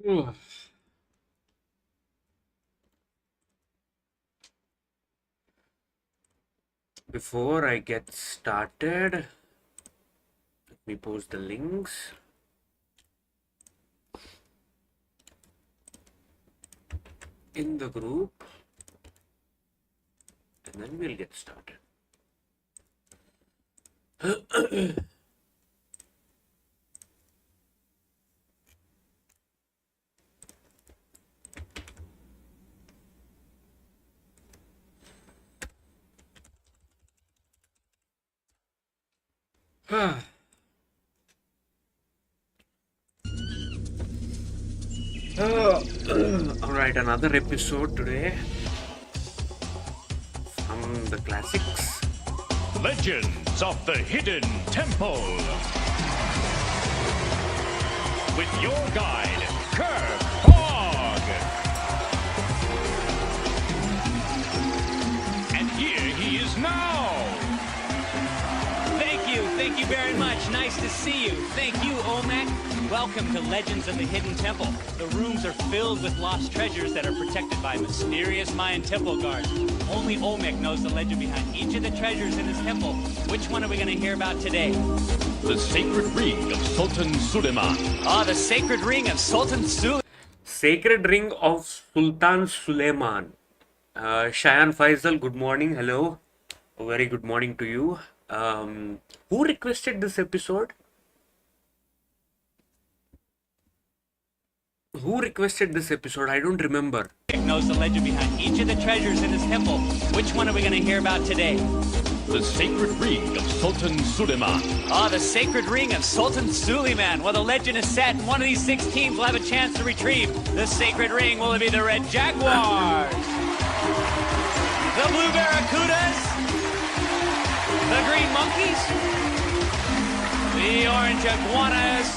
Ugh. Before I get started, let me post the links. In the group, and then we'll get started. All right, another episode today from the classics. Legends of the Hidden Temple. With your guide, Kirk Hogg. And here he is now. Thank you very much. Nice to see you. Thank you, Olmec. Welcome to Legends of the Hidden Temple. The rooms are filled with lost treasures that are protected by mysterious Mayan temple guards. Only Olmec knows the legend behind each of the treasures in his temple. Which one are we going to hear about today? The Sacred Ring of Sultan Suleiman. The Sacred Ring of Sultan Suleiman. Sacred Ring of Sultan Suleiman. Shayan Faisal, good morning. Hello. A very good morning to you. Who requested this episode? Who requested this episode? I don't remember. Knows the legend behind each of the treasures in his temple. Which one are we going to hear about today? The Sacred Ring of Sultan Suleiman. The Sacred Ring of Sultan Suleiman. Well, the legend is set, and one of these 6 teams will have a chance to retrieve the Sacred Ring. Will it be the Red Jaguars, the Blue Barracudas, the Green Monkeys, the Orange Iguanas,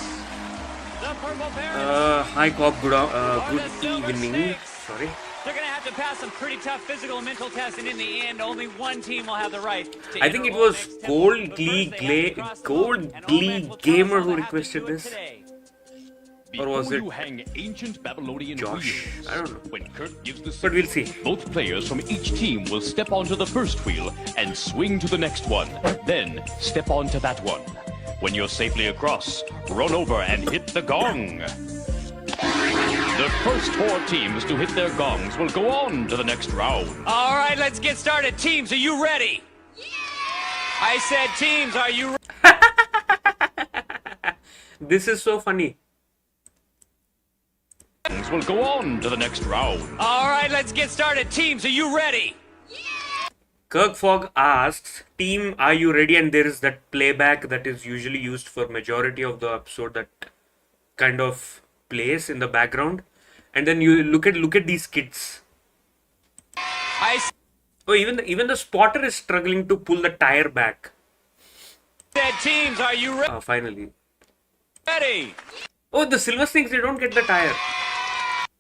the Purple Parrots? Hi Cobb, good Silver evening. Snakes. Sorry. They're going to have to pass some pretty tough physical and mental tests, and in the end, only one team will have the right to I think it enter was Olmec's temple. Gold But Glee first, they have to cross the moat, Gold and Olmec Glee will tell us Gamer how who they have to requested do it this. today. Or was Before it you hang ancient Babylonian Josh? wheels, I don't know. when Kirk gives the But we'll signal, see. both players from each team will step onto the first wheel and swing to the next one. Then step onto that one. When you're safely across, run over and hit the gong. The first 4 teams to hit their gongs will go on to the next round. All right, let's get started. Teams, are you ready? Yeah! I said teams, are you ready? This is so funny. Will go on to the next round. All right, let's get started. Teams, are you ready? Kirk Fogg asks, "Team, are you ready?" And there is that playback that is usually used for majority of the episode that kind of plays in the background. And then you look at these kids. I Oh, even the spotter is struggling to pull the tire back. said teams, are you Finally. ready? Oh, the Silver Snakes, they don't get the tire.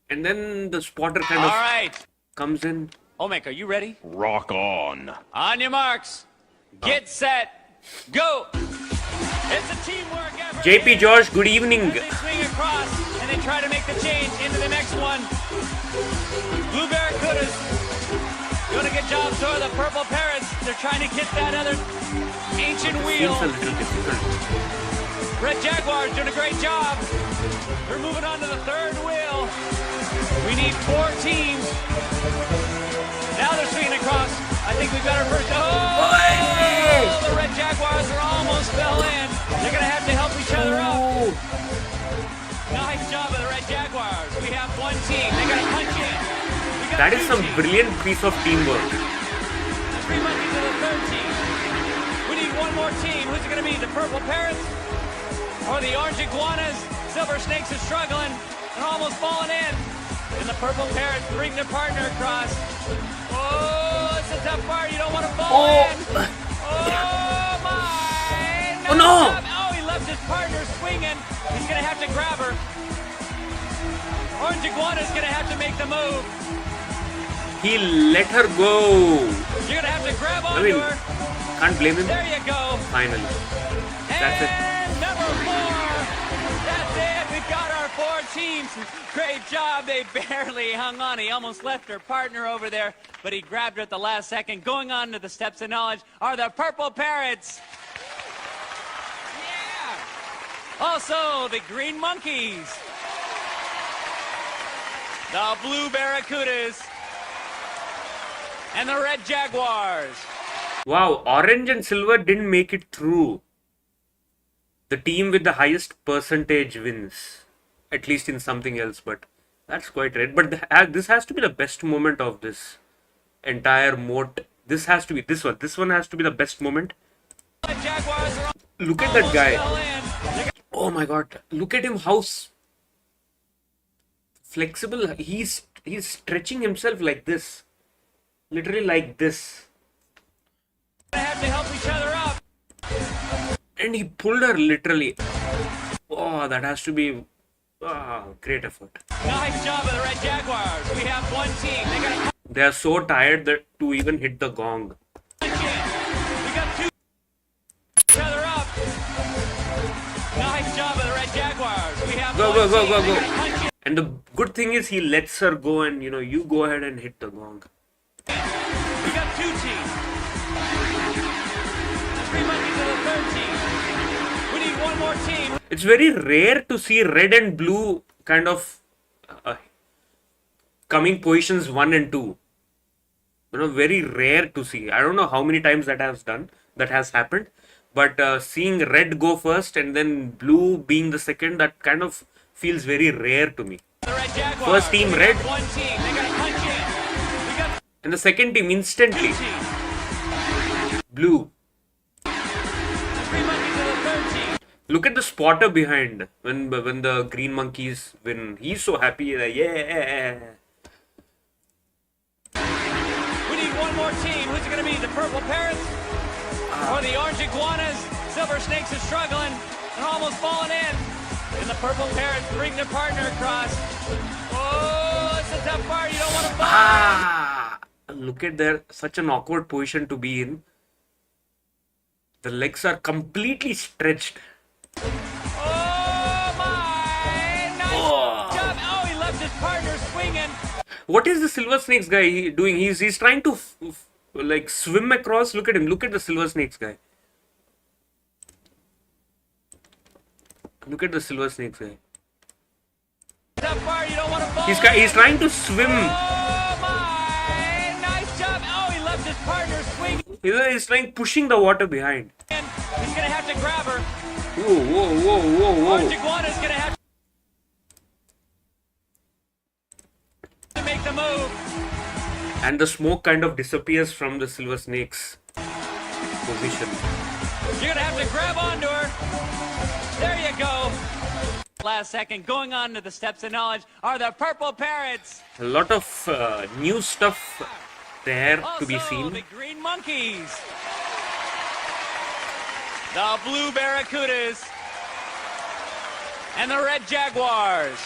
And then the spotter kind All of right. comes in. Olmec, are you ready? Rock on. On your marks. Get set. Go. It's a teamwork effort. JP Josh, good evening. As they swing across and they try to make the change into the next one. Blue Barracudas doing a good job. So are the Purple Parrots. They're trying to get that other ancient wheel. Seems a little difficult. Red Jaguars doing a great job. They're moving on to the 3rd wheel. We need 4 teams. Now they're swinging across. I think we've got our first. Oh! The Red Jaguars are almost fell in. They're going to have to help each other out. Nice job of the Red Jaguars. We have 1 team. They got to punch in. We got That is 2 some teams. brilliant piece of teamwork. 3 monkeys to the 3rd team. We need 1 more team. Who's it going to be? The Purple Parrots or the Orange Iguanas? Silver Snakes is struggling. They're almost falling in. And the Purple Parrots bring their partner across. Oh, it's a tough part. You don't want to fall in. Oh, my. Oh, no. Oh, he left his partner swinging. He's going to have to grab her. Orange Iguana's going to have to make the move. He let her go. You're going to have to grab I onto mean, her. can't blame him. There you go. Finally. That's it. And number 4. That's it. We've got our four teams. Great job. They barely hung on. He almost left her partner over there, but he grabbed her at the last second. Going on to the steps of knowledge are the Purple Parrots. Yeah. Also, the Green Monkeys. The Blue Barracudas. And the Red Jaguars. Wow, orange and silver didn't make it through. The team with the highest percentage wins. At least in something else, but that's quite right. But this has to be the best moment of this entire Moat. This has to be this one. This one has to be the best moment. Look at that guy. Oh my god. Look at him, how flexible. He's stretching himself like this. Literally like this. They have to help each other up. And he pulled her literally. Oh, that has to be great effort. Nice job of the Red Jaguars. We have one team. They are so tired that to even hit the gong. We got two each other up. Nice job of the Red Jaguars. We have Go. And the good thing is he lets her go and you go ahead and hit the gong. We got two teams. The Three Monkeys are the third team. We need one more team. It's very rare to see red and blue kind of coming positions 1 and 2. Very rare to see. I don't know how many times that has happened. But seeing red go first and then blue being the second, that kind of feels very rare to me. First team red. One team. They got to punch in. We got And the second team instantly blue. the Three Monkeys are the third team. Look at the spotter behind when the Green Monkeys win. He's so happy. Like, yeah. We need one more team. Who's it going to be? The Purple Parrots or the Orange Iguanas? Silver Snakes is struggling and almost falling in. And the Purple Parrots bring their partner across. Oh, it's a tough part. You don't want to fall. Look at their such an awkward position to be in. The legs are completely stretched. Oh my! Nice job! Oh, he left his partner swinging. What is the Silver Snakes guy doing? He's trying to like swim across. Look at him. Look at the Silver Snakes guy. Look at the Silver Snakes guy. That far, you don't want to fall. He's trying to swim. Oh my! Nice job! Oh, he left his partner swinging. He's trying pushing the water behind. He's gonna have to grab her. Whoa. Orange Iguana's gonna have to make the move. And the smoke kind of disappears from the Silver Snake's position. You're gonna have to grab onto her. There you go. Last second, going on to the steps of knowledge are the Purple Parrots. A lot of new stuff there to be Also, seen. the Green Monkeys. The Blue Barracudas. And the Red Jaguars.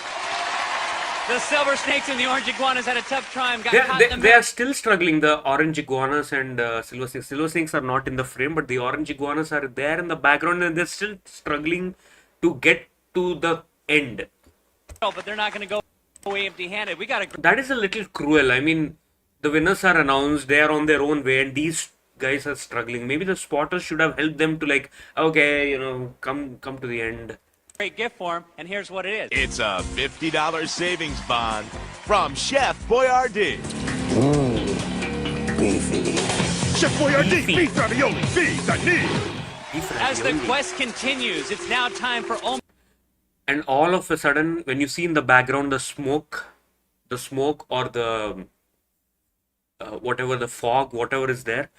The Silver Snakes and the Orange Iguanas had a tough time. Got caught in the They are still struggling, the Orange Iguanas and Silver Snakes. Silver Snakes are not in the frame, but the Orange Iguanas are there in the background and they're still struggling to get to the end. but they're not going to go away empty-handed. We got to. That is a little cruel. I mean, the winners are announced, they are on their own way, and these guys are struggling. Maybe the spotters should have helped them to like, okay, come to the end. Great gift for him, and here's what it is. It's a $50 savings bond from Chef Boyardee. Beefy. Chef Boyardee, beef ravioli, As the quest continues, it's now time for And all of a sudden, when you see in the background the smoke or the whatever, the fog, whatever is there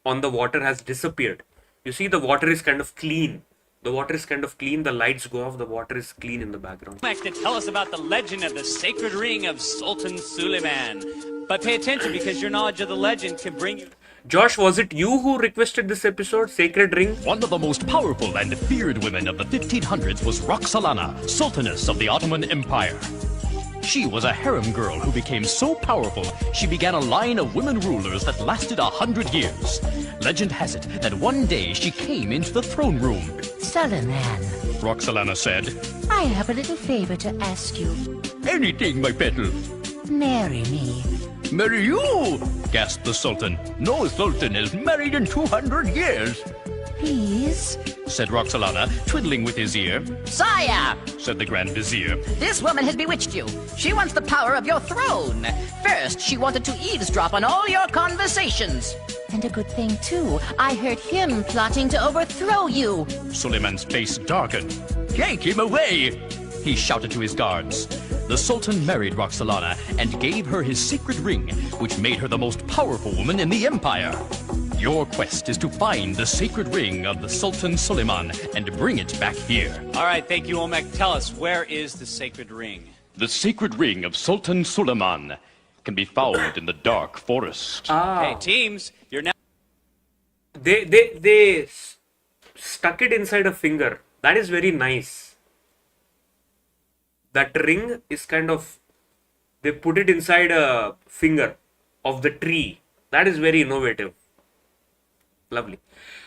on the water has disappeared. You see the water is kind of clean. The water is kind of clean, the lights go off, the water is clean in the background. Max to tell us about the legend of the sacred ring of Sultan Suleiman. But pay attention because your knowledge of the legend can bring you. Josh, was it you who requested this episode, Sacred Ring? One of the most powerful and feared women of the 1500s was Roxolana, Sultaness of the Ottoman Empire. She was a harem girl who became so powerful, she began a line of women rulers that lasted 100 years. Legend has it that one day she came into the throne room. Suleiman, Roxalana said. I have a little favor to ask you. Anything, my petal. Marry me. Marry you, gasped the Sultan. No Sultan has married in 200 years, Please? said Roxalana, twiddling with his ear. Sire, Said the Grand Vizier. this woman has bewitched you. She wants the power of your throne. First, she wanted to eavesdrop on all your conversations. And a good thing, too. I heard him plotting to overthrow you. Suleiman's face darkened. Yank him away, he shouted to his guards. The Sultan married Roxalana and gave her his secret ring, which made her the most powerful woman in the empire. Your quest is to find the sacred ring of the Sultan Suleiman and bring it back here. All right, thank you, Olmec. Tell us, where is the sacred ring? The sacred ring of Sultan Suleiman can be found in the dark forest. Okay, teams, you're now... They stuck it inside a finger. That is very nice. That ring is kind of, they put it inside a finger of the tree. That is very innovative. Lovely.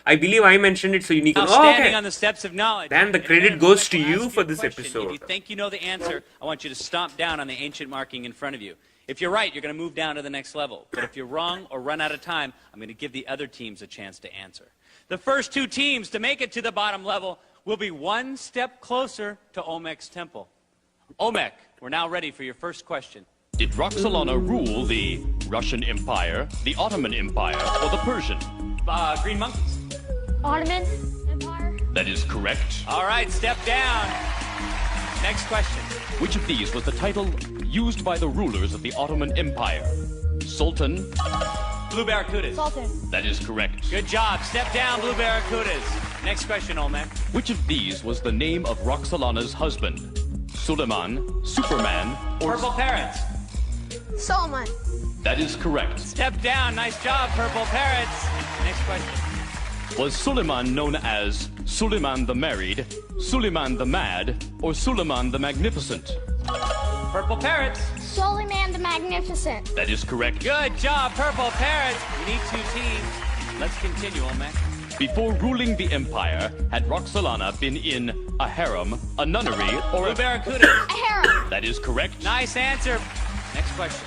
I believe I mentioned it, so unique. Now Oh, standing okay. on the steps of knowledge. Dan, the And credit then goes Olmec to will you ask for a this question. episode. If you think you know the answer, I want you to stomp down on the ancient marking in front of you. If you're right, you're going to move down to the next level. But if you're wrong or run out of time, I'm going to give the other teams a chance to answer. The first two teams to make it to the bottom level will be one step closer to Olmec's temple. Olmec, we're now ready for your first question. Did Roxalana rule the Russian Empire, the Ottoman Empire, or the Persian? Green monkeys. Ottoman Empire? That is correct. All right, step down. Next question. Which of these was the title used by the rulers of the Ottoman Empire? Sultan? Blue Barracudas. Sultan. That is correct. Good job. Step down, Blue Barracudas. Next question, Olmec. Which of these was the name of Roxalana's husband? Suleiman, Superman, or... Purple Parrots. Solomon. That is correct. Step down. Nice job, Purple Parrots. Next question. Was Suleiman known as Suleiman the Married, Suleiman the Mad, or Suleiman the Magnificent? Purple Parrots. Suleiman the Magnificent. That is correct. Good job, Purple Parrots. We need two teams. Let's continue, Olmec. Before ruling the empire, had Roxalana been in a harem, a nunnery, or Blue a... Barracudas. A harem. That is correct. Nice answer. Next question.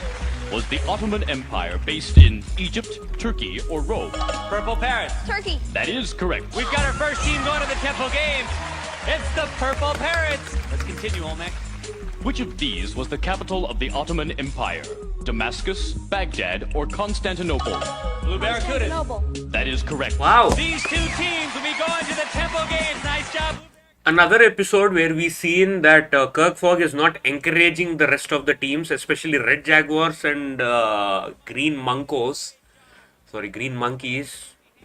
Was the Ottoman Empire based in Egypt, Turkey, or Rome? Purple Parrots. Turkey. That is correct. We've got our first team going to the Temple Games. It's the Purple Parrots. Let's continue, Olmec. Which of these was the capital of the Ottoman Empire? Damascus, Baghdad, or Constantinople? Blue Barracudas. Noble. That is correct. Wow. These two teams will be going to the Temple Games. Nice job. Another episode where we seen that Kirk Fogg is not encouraging the rest of the teams, especially Red Jaguars and Green Monkeys.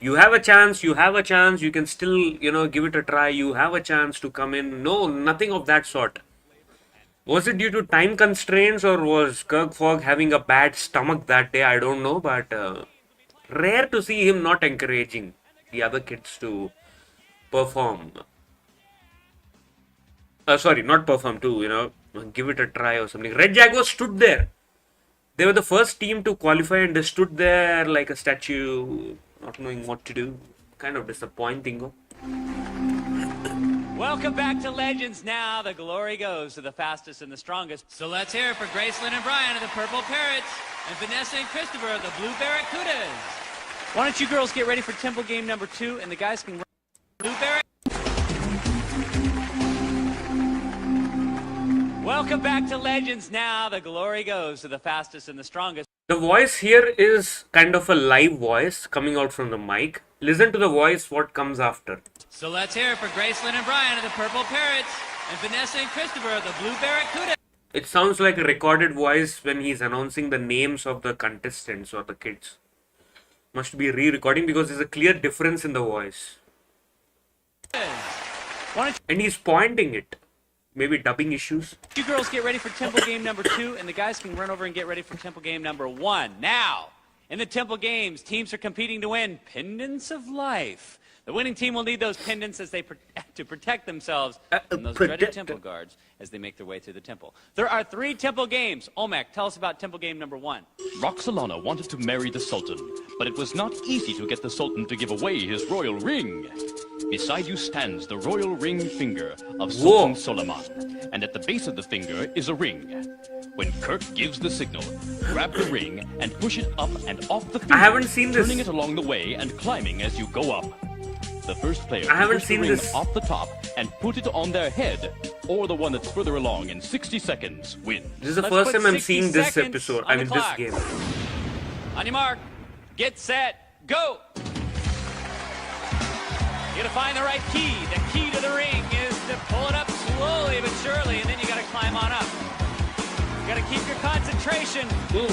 You have a chance, you can still, give it a try, you have a chance to come in. No, nothing of that sort. Was it due to time constraints or was Kirk Fogg having a bad stomach that day? I don't know, but rare to see him not encouraging the other kids to perform. Not perform too, give it a try or something. Red Jaguars stood there. They were the first team to qualify and they stood there like a statue, not knowing what to do. Kind of disappointing. Welcome back to Legends. Now the glory goes to the fastest and the strongest. So let's hear it for Gracelyn and Brian of the Purple Parrots and Vanessa and Christopher of the Blue Barracudas. Why don't you girls get ready for Temple Game number 2 and the guys can run Blue Barracudas. Welcome back to Legends. Now the glory goes to the fastest and the strongest. The voice here is kind of a live voice coming out from the mic. Listen to the voice, what comes after. So let's hear it for Gracelyn and Brian of the Purple Parrots and Vanessa and Christopher of the Blue Barracudas. It sounds like a recorded voice when he's announcing the names of the contestants or the kids. Must be re-recording because there's a clear difference in the voice. And he's pointing it. Maybe dubbing issues. You girls get ready for Temple Game number 2, and the guys can run over and get ready for Temple Game number 1. Now, in the Temple Games, teams are competing to win pendants of life. The winning team will need those pendants as they to protect themselves from those dreaded temple guards as they make their way through the temple. There are 3 Temple Games. Olmec, tell us about Temple Game number 1. Roxalana wanted to marry the Sultan, but it was not easy to get the Sultan to give away his royal ring. Beside you stands the royal ring finger of Whoa. Sultan Suleiman, and at the base of the finger is a ring. When Kirk gives the signal, grab the ring and push it up and off the finger, I haven't seen this. turning it along the way and climbing as you go up. The first player I to haven't push the seen ring this. off the top and put it on their head, or the one that's further along in 60 seconds, wins. This is the Let's first put time I'm 60 seeing this seconds episode. on I the mean, this clock. game. On your mark, get set, go! You gotta find the right key. The key to the ring is to pull it up slowly but surely, and then you gotta climb on up. You gotta keep your concentration. Ooh.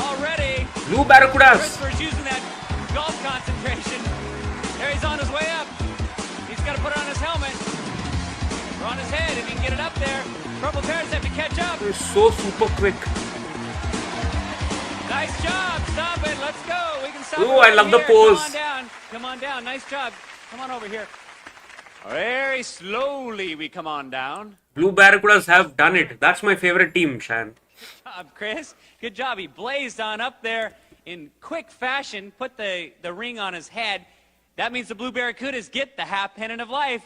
Already, Blue Barracudas. Christopher's using that golf concentration. There he's on his way up. He's gotta put on his helmet. Or on his head if he can get it up there. Purple Parrots have to catch up. It's so super quick. Nice job. Stop it. Let's go. We can stop Ooh, it right I love the here. pose. Come on down. Come on down. Nice job. Come on over here. Very slowly we come on down. Blue Barracudas have done it. That's my favorite team, Shan. Good job, Chris. Good job. He blazed on up there in quick fashion, put the ring on his head. That means the Blue Barracudas get the half pennant of life.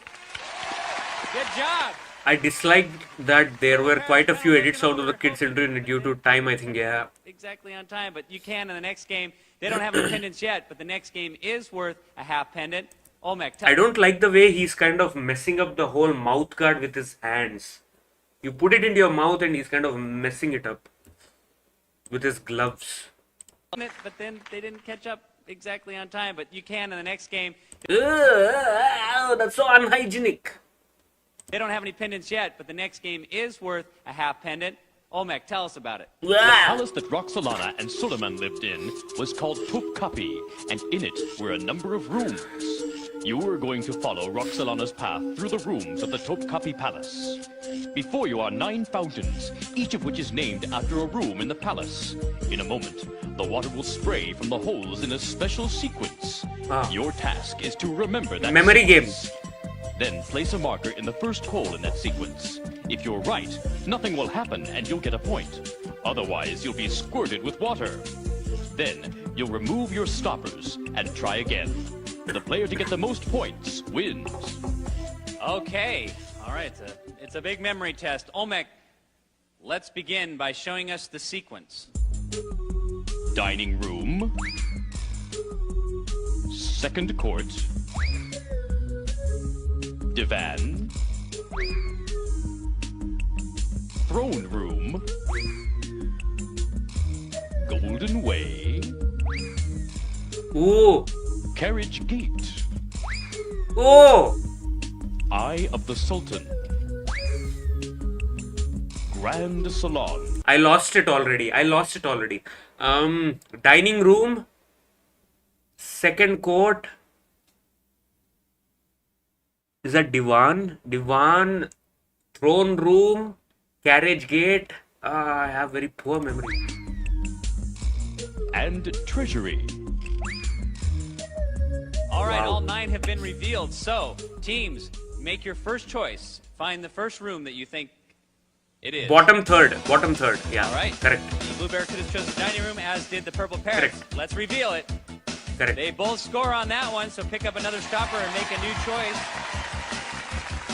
Good job. I disliked that there were quite a few edits out of the kids' children due to time, I think, yeah. Exactly on time, but you can in the next game. They don't have any pendants yet, but the next game is worth a half pendant. Olmec, tell I don't like the way he's kind of messing up the whole mouth guard with his hands. You put it into your mouth and he's kind of messing it up with his gloves. But then they didn't catch up exactly on time, but you can in the next game. Ugh, that's so unhygienic. They don't have any pendants yet, but the next game is worth a half pendant. Olmec, tell us about it. The palace that Roxolana and Suleiman lived in was called Topkapi, and in it were a number of rooms. You are going to follow Roxolana's path through the rooms of the Topkapi Palace. Before you are 9 fountains, each of which is named after a room in the palace. In a moment, the water will spray from the holes in a special sequence. Ah. Your task is to remember that Memory sequence. Then place a marker in the first hole in that sequence. If you're right, nothing will happen and you'll get a point. Otherwise, you'll be squirted with water. Then, you'll remove your stoppers and try again. The player to get the most points wins. Okay. All right. It's a big memory test. Olmec, let's begin by showing us the sequence. Dining room. Second court. Divan. Throne room. Golden Way. Ooh. Carriage gate. Oh. Eye of the Sultan. Grand Salon. I lost it already. Dining room. Second court. Is that divan? Divan. Throne room. Carriage gate. I have very poor memory. And treasury. All right, Wow. all 9 have been revealed. So, teams, make your first choice. Find the first room that you think it is. Bottom third. Yeah. All right. Correct. The Blue Barracudas chose the dining room, as did the Purple Parrots. Correct. Let's reveal it. Correct. They both score on that one, so pick up another stopper and make a new choice.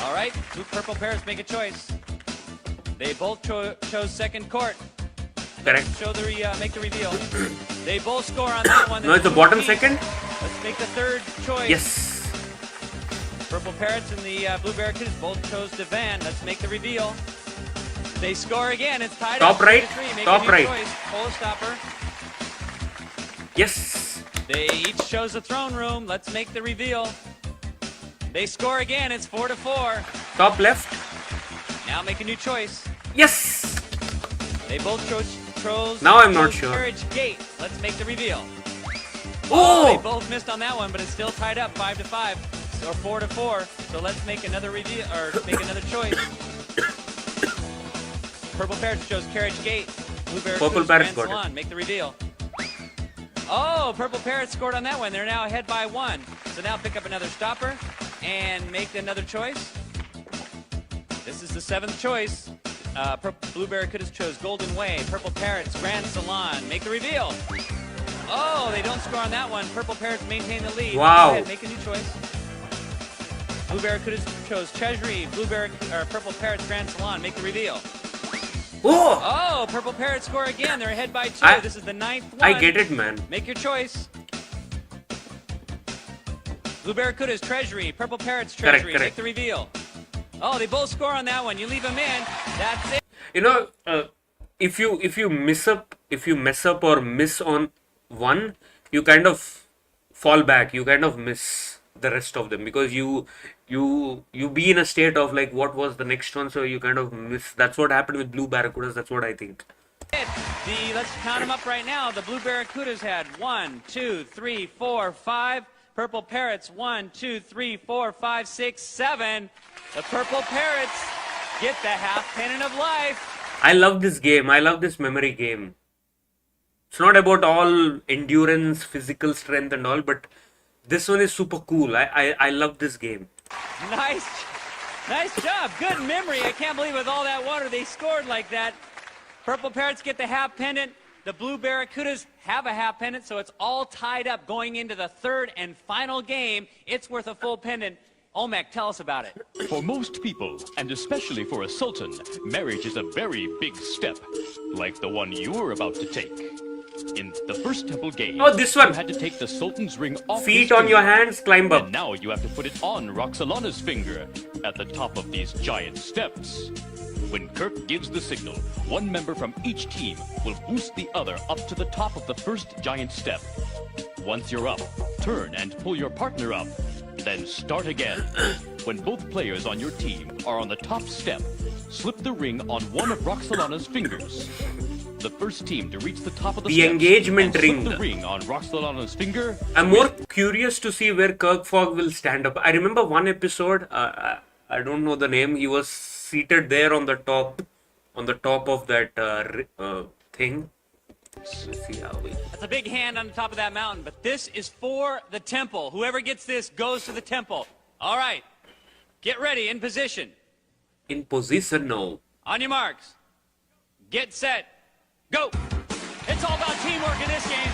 All right, Blue Purple Parrots make a choice. They both chose second court. Correct. Make the reveal. They both score on that one. No, it's the bottom Teams. second. Let's make the third choice. Yes. Purple Parrots and the Blue Barracudas both chose Divan. Let's make the reveal. They score again. It's tied Top up. right. 3-3. Make Top a new right. choice. Pull a stopper. Yes. They each chose the throne room. Let's make the reveal. They score again. It's 4-4. Top left. Now make a new choice. Yes. They both chose. Now I'm not chose sure. Carriage Gate. Let's make the reveal. They Oh. both missed on that one, but it's still tied up 5-5 or 4-4. So let's make another reveal or make another choice. Purple Parrots chose Carriage Gate. Blue Parrots Purple chose Parrots Grand got it. Salon. Make the reveal. Oh, Purple Parrots scored on that one. They're now ahead by 1. So now pick up another stopper and make another choice. This is the 7th choice. Blue Barracudas chose Golden Way. Purple Parrots, Grand Salon. Make the reveal. Oh, Oh, they don't score on that one. Purple Parrots maintain the lead. Wow. Go ahead, make a new choice. Blue Barracudas chose Treasury. Purple Parrots Grand Salon. Make the reveal. Oh! Oh, Purple Parrots score again. They're ahead by 2. This is the 9th one. I get it, man. Make your choice. Blue Barracudas Treasury. Purple Parrots Treasury. Correct. Make the reveal. Oh, they both score on that one. You leave them in. That's it. You know, if you mess up or miss on one, you kind of fall back. You kind of miss the rest of them because you be in a state of like, what was the next one, so you kind of miss. That's what happened with Blue Barracudas. That's what I think. Let's count them up right now. The Blue Barracudas had 1, 2, 3, 4, 5. Purple Parrots 1, 2, 3, 4, 5, 6, 7. The Purple Parrots get the half pennant of life. I love this game. I love this memory game. It's not about all endurance, physical strength and all, but this one is super cool. I love this game. Nice job. Good memory. I can't believe with all that water they scored like that. Purple Parrots get the half pennant. The Blue Barracudas have a half pennant, so it's all tied up going into the third and final game. It's worth a full pennant. Olmec, tell us about it. For most people, and especially for a sultan, marriage is a very big step, like the one you're about to take. In the first temple game, Oh, this one. you had to take the sultan's ring off Feet his on your finger. hands, climb up. And now you have to put it on Roxalana's finger at the top of these giant steps. When Kirk gives the signal, one member from each team will boost the other up to the top of the first giant step. Once you're up, turn and pull your partner up. Then start again. When both players on your team are on the top step, slip the ring on one of Roxalana's fingers. The first team to reach the top of the The steps engagement and slip ring. the ring on Roxalana's finger. I'm more curious to see where Kirk Fogg will stand up. I remember one episode, I don't know the name, he was seated there on the top of that thing. Let's see how we... That's a big hand on the top of that mountain, but this is for the temple. Whoever gets this goes to the temple. All right, get ready, in position. In position now. On your marks, get set, go. It's all about teamwork in this game.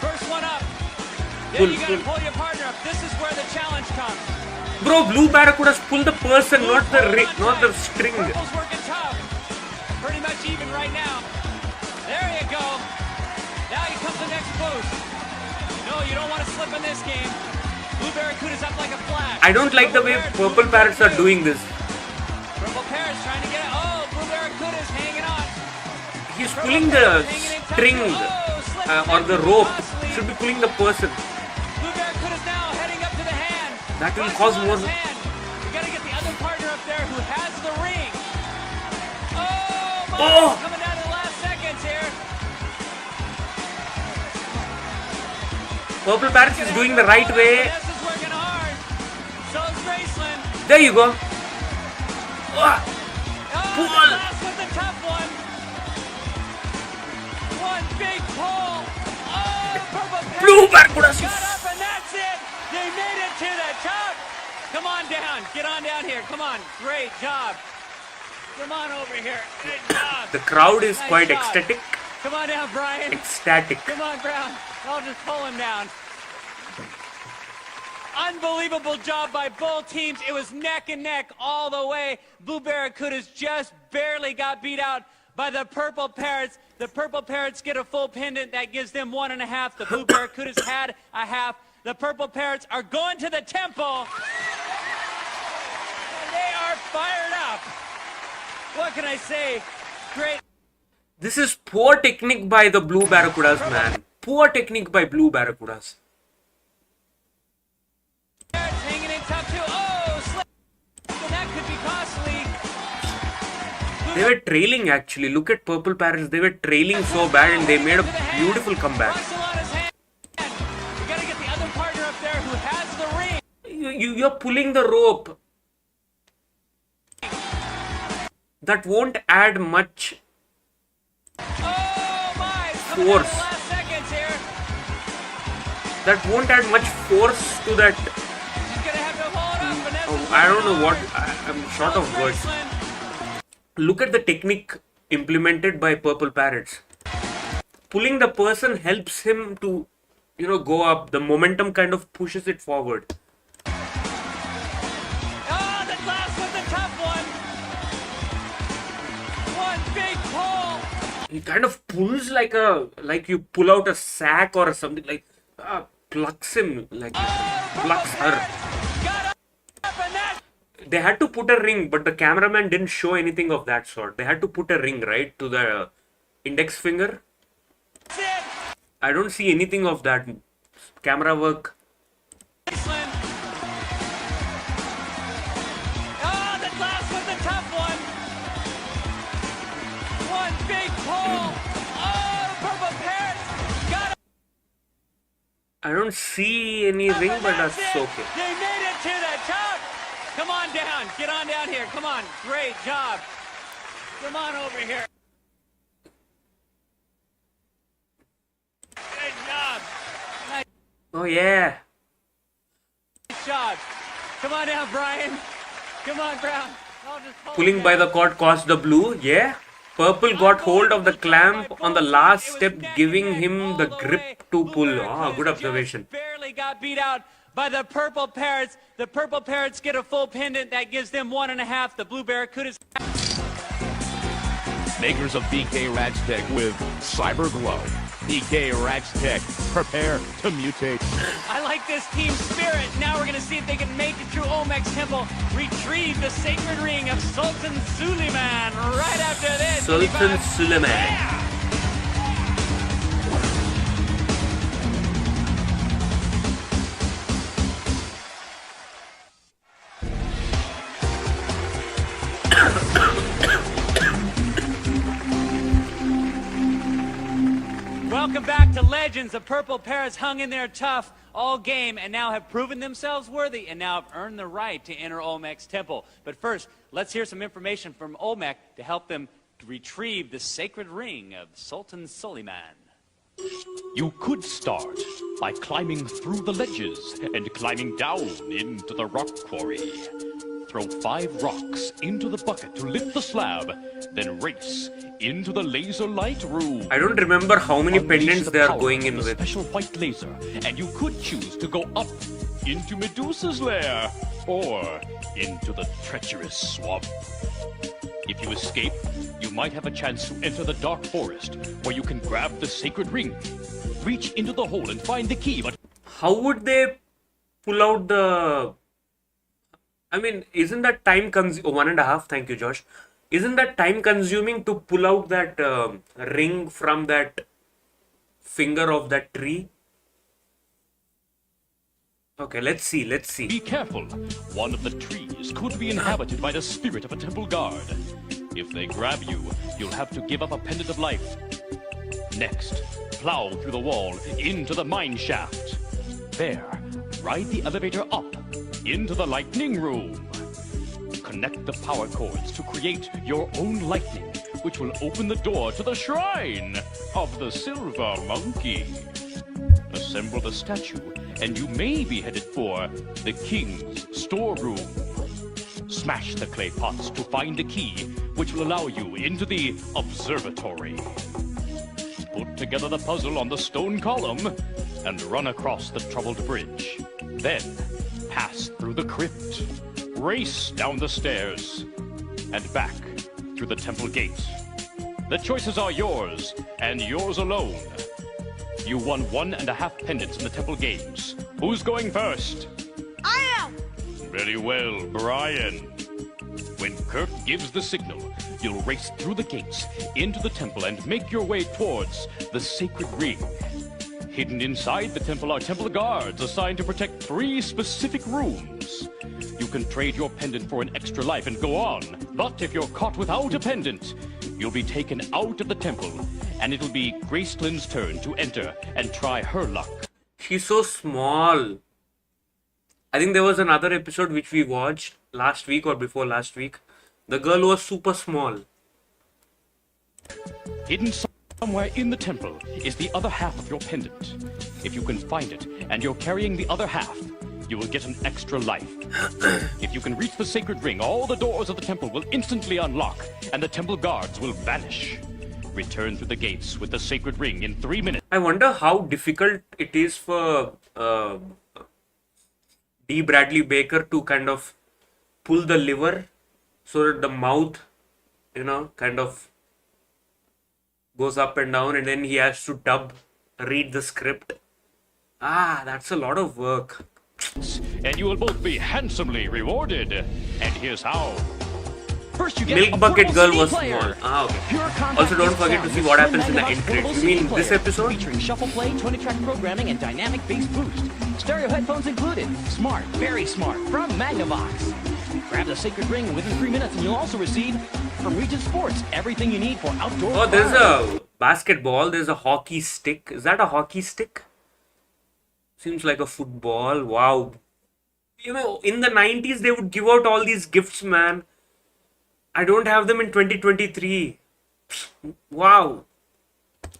First one up. Then you gotta pull your partner up. This is where the challenge comes. Bro, Blue Barracudas pull the person, not the string. Purple's working tough. Pretty much even right now. There you go. Now here comes the next boost. No, you don't want to slip in this game. Blue Barracuda's up like a flash. I don't like the way Purple Parrots are doing this. Purple Parrots trying to get it. Oh, Blue Barracuda's hanging on. He's pulling the string or the rope. Should be pulling the person. Blue Barracuda's now heading up to the hand. That will cause more... You gotta get the other partner up there who has the ring. Oh, my. Oh! Coming down to the last seconds here. Purple Parrots is doing the right way. Vanessa's working hard. So's Graceland. There you go. Ah, Oh, pull. the last one's a tough one. One big pull. Oh, Purple Parrots Blue Barracudas. got up and that's it. They made it to the top. Come on down. Get on down here. Come on. Great job. Come on over here. Good job. The crowd is Nice quite job. ecstatic. Come on down, Brian. Ecstatic. Come on, Brown. I'll just pull him down. Unbelievable job by both teams. It was neck and neck all the way. Blue Barracudas just barely got beat out by the Purple Parrots. The Purple Parrots get a full pendant. That gives them 1.5. The Blue Barracudas had a half. The Purple Parrots are going to the temple. And they are fired up. What can I say? Great. This is poor technique by the Blue Barracudas, man. Poor technique by Blue Barracudas. Hanging in top two. Oh, slip. So that could be costly. They were trailing actually. Look at Purple Parrots. They were trailing so bad and they made a beautiful comeback. Roxalana's hand. You gotta get the other partner up there who has the ring. You're pulling the rope. That won't add much Oh my! Coming down to force. the last seconds here. That won't add much force to that. She's gonna have to hold up. Vanessa's I don't know working what. hard. I'm short of words. Graceland. Look at the technique implemented by Purple Parrots. pulling the person helps him to, go up. The momentum kind of pushes it forward. Oh, that last one's a tough one. One big pull. He kind of pulls like you pull out a sack or something, like plucks him, like plucks her. Got up and that. They had to put a ring, but the cameraman didn't show anything of that sort. They had to put a ring, right, to the index finger. That's it. I don't see anything of that camera work. Iceland. Oh, that last one's a tough one. One big pull. Oh, Purple Parrot. Got it. I don't see any ring, but that's it. okay. They made it to the top. Come on down. Get on down here. Come on. Great job. Come on over here. Good job. Oh yeah. Nice job. Come on down, Brian. Come on, Brown. I'll just pull Pulling it by down. the cord caused the blue. Yeah. Purple got hold of the clamp on the last step, giving him the grip to pull. Ah, good observation. Barely got beat out by the Purple Parrots. The Purple Parrots get a full pendant. That gives them 1.5. The Blue Barracudas. Makers of BK Ragtech with Cyber Glow. BK Ragtech, prepare to mutate. I like this team spirit. Now we're going to see if they can make it through Olmec's temple, retrieve the sacred ring of Sultan Suleiman right after this. Sultan Suleiman. Yeah. Welcome back to Legends. The Purple Parrots hung in there tough all game and now have proven themselves worthy and now have earned the right to enter Olmec's temple. But first, let's hear some information from Olmec to help them retrieve the sacred ring of Sultan Suleiman. You could start by climbing through the ledges and climbing down into the rock quarry. Throw 5 rocks into the bucket to lift the slab, then race into the laser light room. I don't remember how many Unleash pendants the they are power going of in the with. special white laser, and you could choose to go up into Medusa's lair or into the treacherous swamp. If you escape, you might have a chance to enter the dark forest, where you can grab the sacred ring, reach into the hole and find the key, but How would they pull out the... I mean, isn't that time consuming? 1.5, thank you, Josh. Isn't that time consuming to pull out that ring from that finger of that tree? Okay, let's see. be careful. One of the trees could be inhabited by the spirit of a temple guard. If they grab you, you'll have to give up a pendant of life. Next, plow through the wall into the mine shaft. There, ride the elevator up into the lightning room. Connect the power cords to create your own lightning, which will open the door to the shrine of the Silver Monkey. Assemble the statue, and you may be headed for the King's storeroom. Smash the clay pots to find the key, which will allow you into the observatory. Put together the puzzle on the stone column and run across the troubled bridge. Then, pass through the crypt, race down the stairs, and back through the temple gate. The choices are yours, and yours alone. You won 1.5 pendants in the temple games. Who's going first? I am. Very well, Brian. When Kirk gives the signal, you'll race through the gates, into the temple, and make your way towards the sacred ring. Hidden inside the temple are temple guards assigned to protect 3 specific rooms. You can trade your pendant for an extra life and go on. But if you're caught without a pendant, you'll be taken out of the temple, and it'll be Gracelyn's turn to enter and try her luck. She's so small. I think there was another episode which we watched last week or before last week. The girl was super small. Hidden somewhere in the temple is the other half of your pendant. If you can find it and you're carrying the other half, you will get an extra life. If you can reach the sacred ring, all the doors of the temple will instantly unlock and the temple guards will vanish. Return through the gates with the sacred ring in 3 minutes. I wonder how difficult it is for D. Bradley Baker to kind of pull the lever so that the mouth, kind of goes up and down, and then he has to read the script. That's a lot of work. And you will both be handsomely rewarded. And here's how. First, you get Milk a Bucket portable Girl CD was player. small. Okay. Pure compact Also, don't disc forget to sound see with what Slim happens in the Magnavox end portable credits. You CD mean this player, episode? Featuring shuffle play, 20-track programming, and dynamic bass boost. Stereo headphones included. Smart, very smart, from Magnavox. Grab the sacred ring within 3 minutes, and you'll also receive from Regent Sports everything you need for outdoor Oh, there's fun. a basketball. There's a hockey stick. Is that a hockey stick? Seems like a football. Wow. In the 90s, they would give out all these gifts, man. I don't have them in 2023. Wow.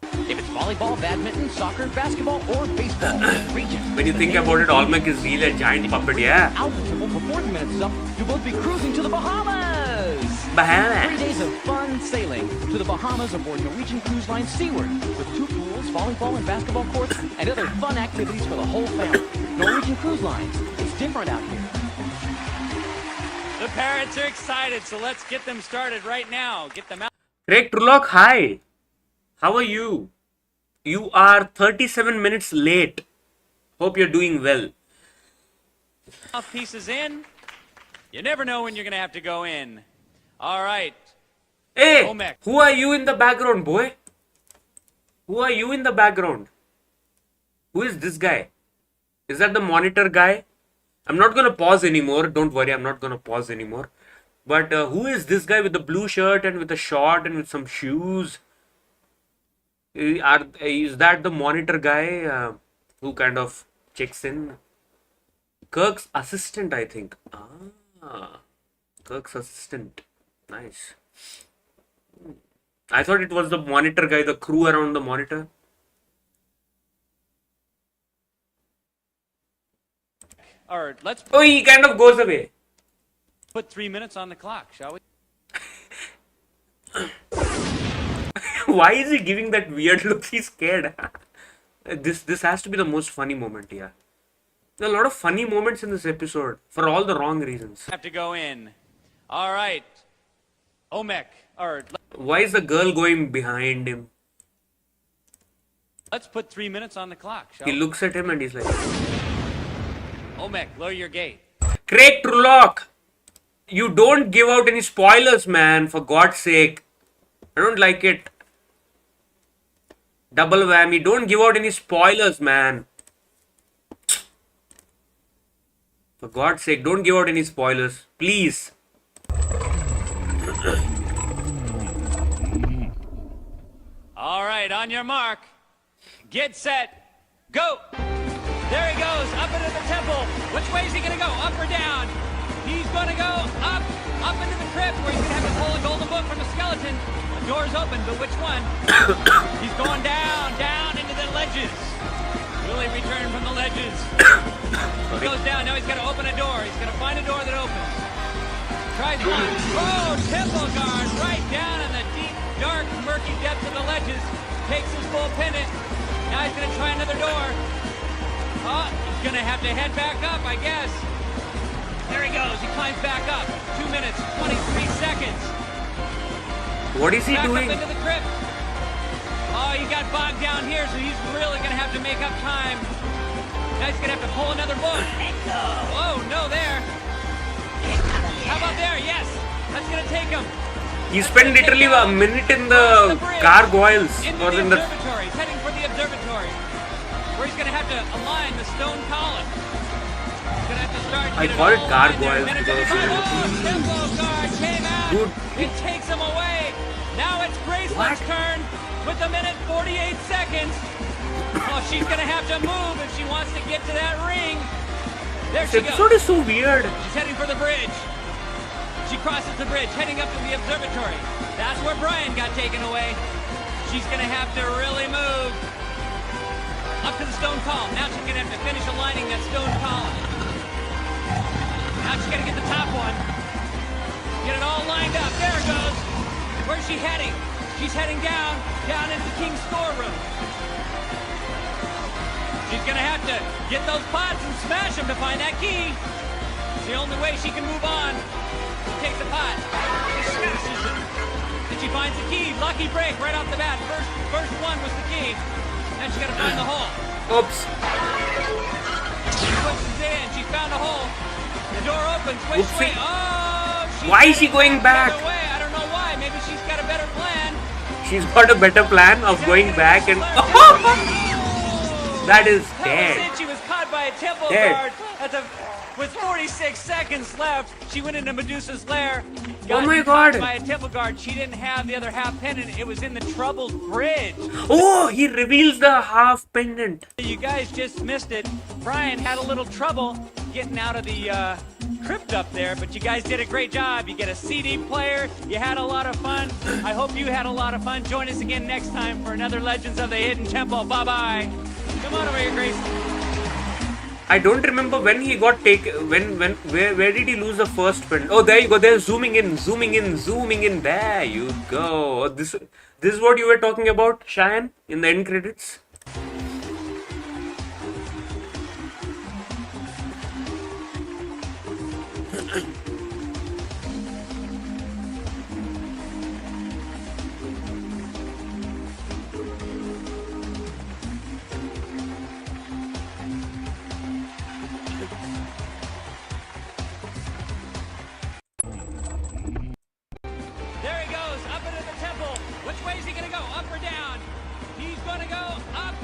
If it's volleyball, badminton, soccer, basketball, or baseball, Regent. When you think about it, Olmec is really a giant puppet, yeah. Eligible before the minutes is up, you'll both be cruising to the Bahamas. 3 Bahamas. days of fun sailing to the Bahamas aboard Norwegian Cruise Line Seaward with 2 pools, volleyball and basketball courts, and other fun activities for the whole family. Norwegian Cruise Line. It's different out here. The parents are excited, so let's get them started right now. Get them out. Craig Trullock, hi. How are you? You are 37 minutes late. Hope you're doing well. Pieces in. You never know when you're going to have to go in. All right. Hey, Olmec. who are you in the background, boy? Who are you in the background? Who is this guy? Is that the monitor guy? I'm not going to pause anymore. Don't worry, I'm not going to pause anymore. But who is this guy with the blue shirt and with a short and with some shoes? Is that the monitor guy who kind of checks in? Kirk's assistant, I think. Kirk's assistant. Nice. I thought it was the monitor guy, the crew around the monitor. All right, let's Oh, he kind of goes away. put 3 minutes on the clock, shall we? Why is he giving that weird look? He's scared. This has to be the most funny moment, yeah. There are a lot of funny moments in this episode for all the wrong reasons. Have to go in. All right. Olmec. All right, Why is the girl going behind him? let's put 3 minutes on the clock, shall He we? looks at him and he's like, Olmec, lower your gate. Craig Trullock, you don't give out any spoilers, man, for God's sake. I don't like it. Double whammy. Don't give out any spoilers, man. For God's sake, don't give out any spoilers. Please. All right, on your mark. Get set. Go. There he goes, up into the temple. Which way is he going to go, up or down? He's going to go up into the crypt where he's going to have to pull a golden book from the skeleton. The door's open, but which one? He's going down into the ledges. Will he return from the ledges? He goes down, now he's got to open a door. He's going to find a door that opens. Tries one. Oh, temple guard right down in the deep, dark, murky depths of the ledges. Takes his full pennant. Now he's going to try another door. Oh, he's going to have to head back up, I guess. There he goes. He climbs back up. 2 minutes, 23 seconds. What is he Back doing? up into the crypt. Oh, he got bogged down here, so he's really going to have to make up time. Now he's going to have to pull another book. Oh, no, there. How about there? Yes. That's going to take him. He spent literally a minute in the gargoyles Into or the in the. observatory. He's heading for the observatory, where he's going to have to align the stone column. He's going to have to start. I get call it all aligned there. gargoyles Minute because 55. Oh, temple guard came out. Dude. It takes him away. Now it's Graceland's turn with a minute 48 seconds. Oh, she's going to have to move if she wants to get to that ring. There This she episode goes. is so weird. She's heading for the bridge. She crosses the bridge, heading up to the observatory. That's where Brian got taken away. She's going to have to really move up to the stone column. Now she's going to have to finish aligning that stone column. Now she's got to get the top one. Get it all lined up. There it goes. Where's she heading? She's heading down into the king's storeroom. She's gonna have to get those pots and smash them to find that key. It's the only way she can move on. She takes a pot, she smashes it, and she finds the key. Lucky break right off the bat. First one was the key. Then she gotta find the hole. Oops. She pushes in. She found a hole. The door opens. Oopsie. Oh, Why is she going back? I don't know why. Maybe she's got a better plan. She's got a better plan of going back and... That is dead. She was caught by a temple Dead. guard. With 46 seconds left, she went into Medusa's lair. Oh my Caught God. by a temple guard. She didn't have the other half pendant. It was in the troubled bridge. Oh, he reveals the half pendant. You guys just missed it. Brian had a little trouble getting out of the crypt up there, but you guys did a great job. You get a CD player. You had a lot of fun. I hope you had a lot of fun. Join us again next time for another Legends of the Hidden Temple. Bye-bye. Come on over here, Grace. I don't remember when he got taken. Where did he lose the first pendant? Oh, there you go. They're zooming in. There you go. Oh, this is what you were talking about, Cheyenne, in the end credits. There he goes, up into the temple. Which way is he going to go, up or down? He's going to go up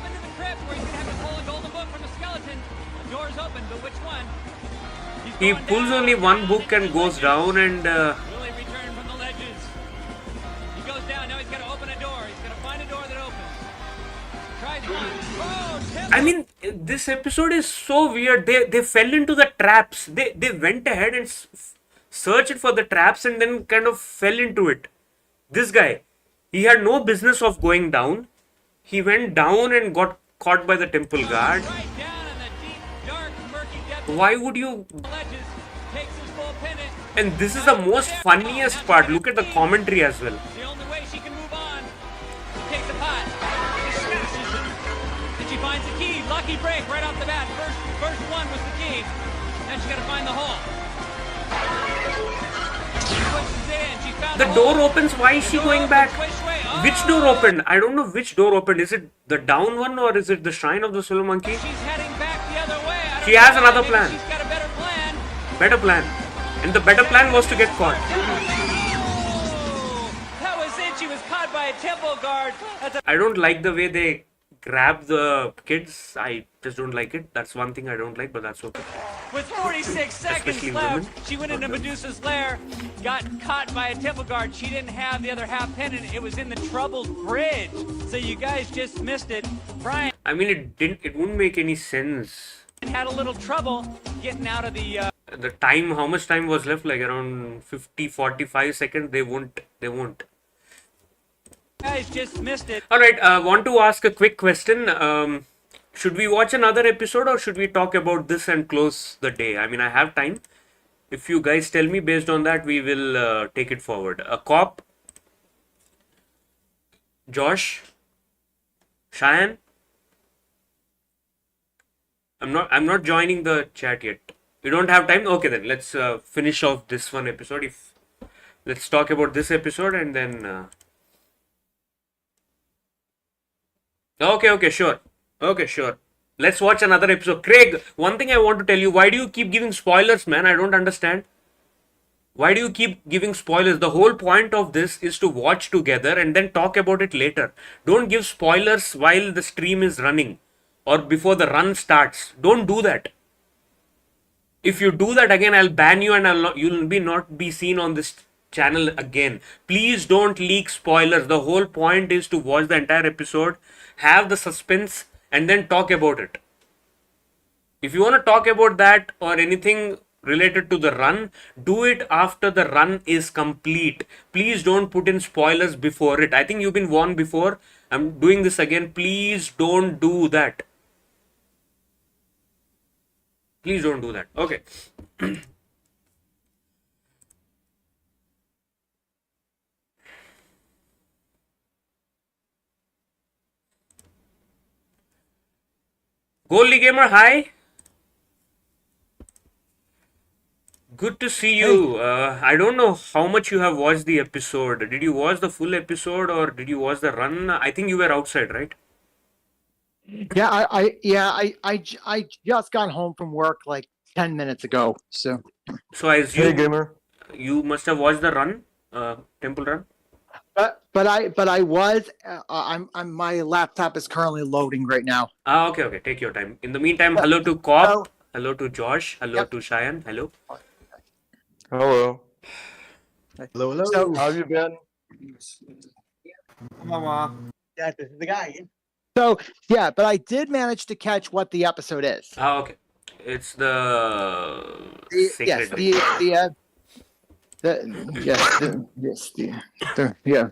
into the crypt where he's going to have to pull a golden book from the skeleton. The door's open, but which one? He pulls only one book and goes down and... Will he return from the ledges? He goes down, now he's got to open a door. He's going to find a door that opens. Tries one. Oh, temple. I mean, this episode is so weird. They fell into the traps. They went ahead and searched for the traps and then kind of fell into it. This guy, he had no business of going down. He went down and got caught by the temple guard. Right down in the deep, dark, murky depths Why would you... of the ledges. Takes his full pendant. And this is the most funniest part. Look at the commentary as well. The only way she can move on. She takes a pot. She smashes it. And she finds the key. Lucky break right off the bat. First one was the key. Then she got to find the hole. She pushes in. She found The the door hole. opens. Why is she Door going opens. back? Which way? Oh! Which door opened? I don't know which door opened. Is it the down one or is it the shrine of the Silver Monkey? She's heading back the other way. I don't She has know. another Maybe plan. She's got a better plan. Better plan. And the better plan was to get caught. Oh, that was it. She was caught by a temple guard. That's a I don't like the way they grab the kids. I just don't like it. That's one thing I don't like, but that's okay. With 46 seconds Especially left, women. she went into Medusa's lair, got caught by a temple guard. She didn't have the other half pendant. It was in the troubled bridge. So you guys just missed it. Brian I mean, it wouldn't make any sense. had a little trouble getting out of the The time, how much time was left? Like around 45 seconds. They won't. guys just missed it. Alright, want to ask a quick question. Should we watch another episode or should we talk about this and close the day? I mean, I have time. If you guys tell me, based on that, we will take it forward. A cop, Josh, Cheyenne. I'm not joining the chat yet. You don't have time? Okay, then let's finish off this one episode. Let's talk about this episode and then. Okay, sure. Okay, sure. Let's watch another episode. Craig, one thing I want to tell you, why do you keep giving spoilers, man? I don't understand. Why do you keep giving spoilers? The whole point of this is to watch together and then talk about it later. Don't give spoilers while the stream is running or before the run starts. Don't do that. If you do that again, I'll ban you and you'll not be seen on this channel again. Please don't leak spoilers. The whole point is to watch the entire episode, have the suspense, and then talk about it. If you want to talk about that or anything related to the run, do it after the run is complete. Please don't put in spoilers before it. I think you've been warned before. I'm doing this again. Please don't do that. Please don't do that. Okay. Goldie Gamer, hi. Good to see you. I don't know how much you have watched the episode. Did you watch the full episode or did you watch the run? I think you were outside, right? Yeah, I just got home from work like 10 minutes ago. So So I assume you must have watched the run, temple run. but I was I'm my laptop is currently loading right now. Okay. Take your time. In the meantime, hello to Cop. Hello to Josh. Hello to Cheyenne. Hello. Hello. Hello. So, how have you been? This is the guy. So yeah, but I did manage to catch what the episode is. Okay. It's the Yes, sacred ring.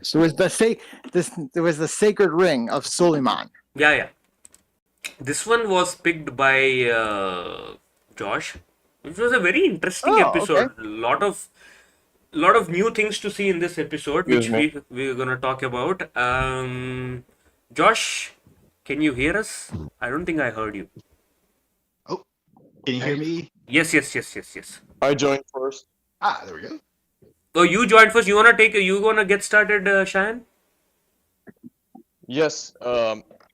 So it was the sacred ring of Suleiman. Yeah. This one was picked by Josh. It was a very interesting episode. Okay. Lot of new things to see in this episode, which we're gonna talk about. Josh, can you hear us? I don't think I heard you. Oh, can you hear me? Yes. I joined first. There we go. Oh, you joined first. You wanna get started, Cheyenne? Yes.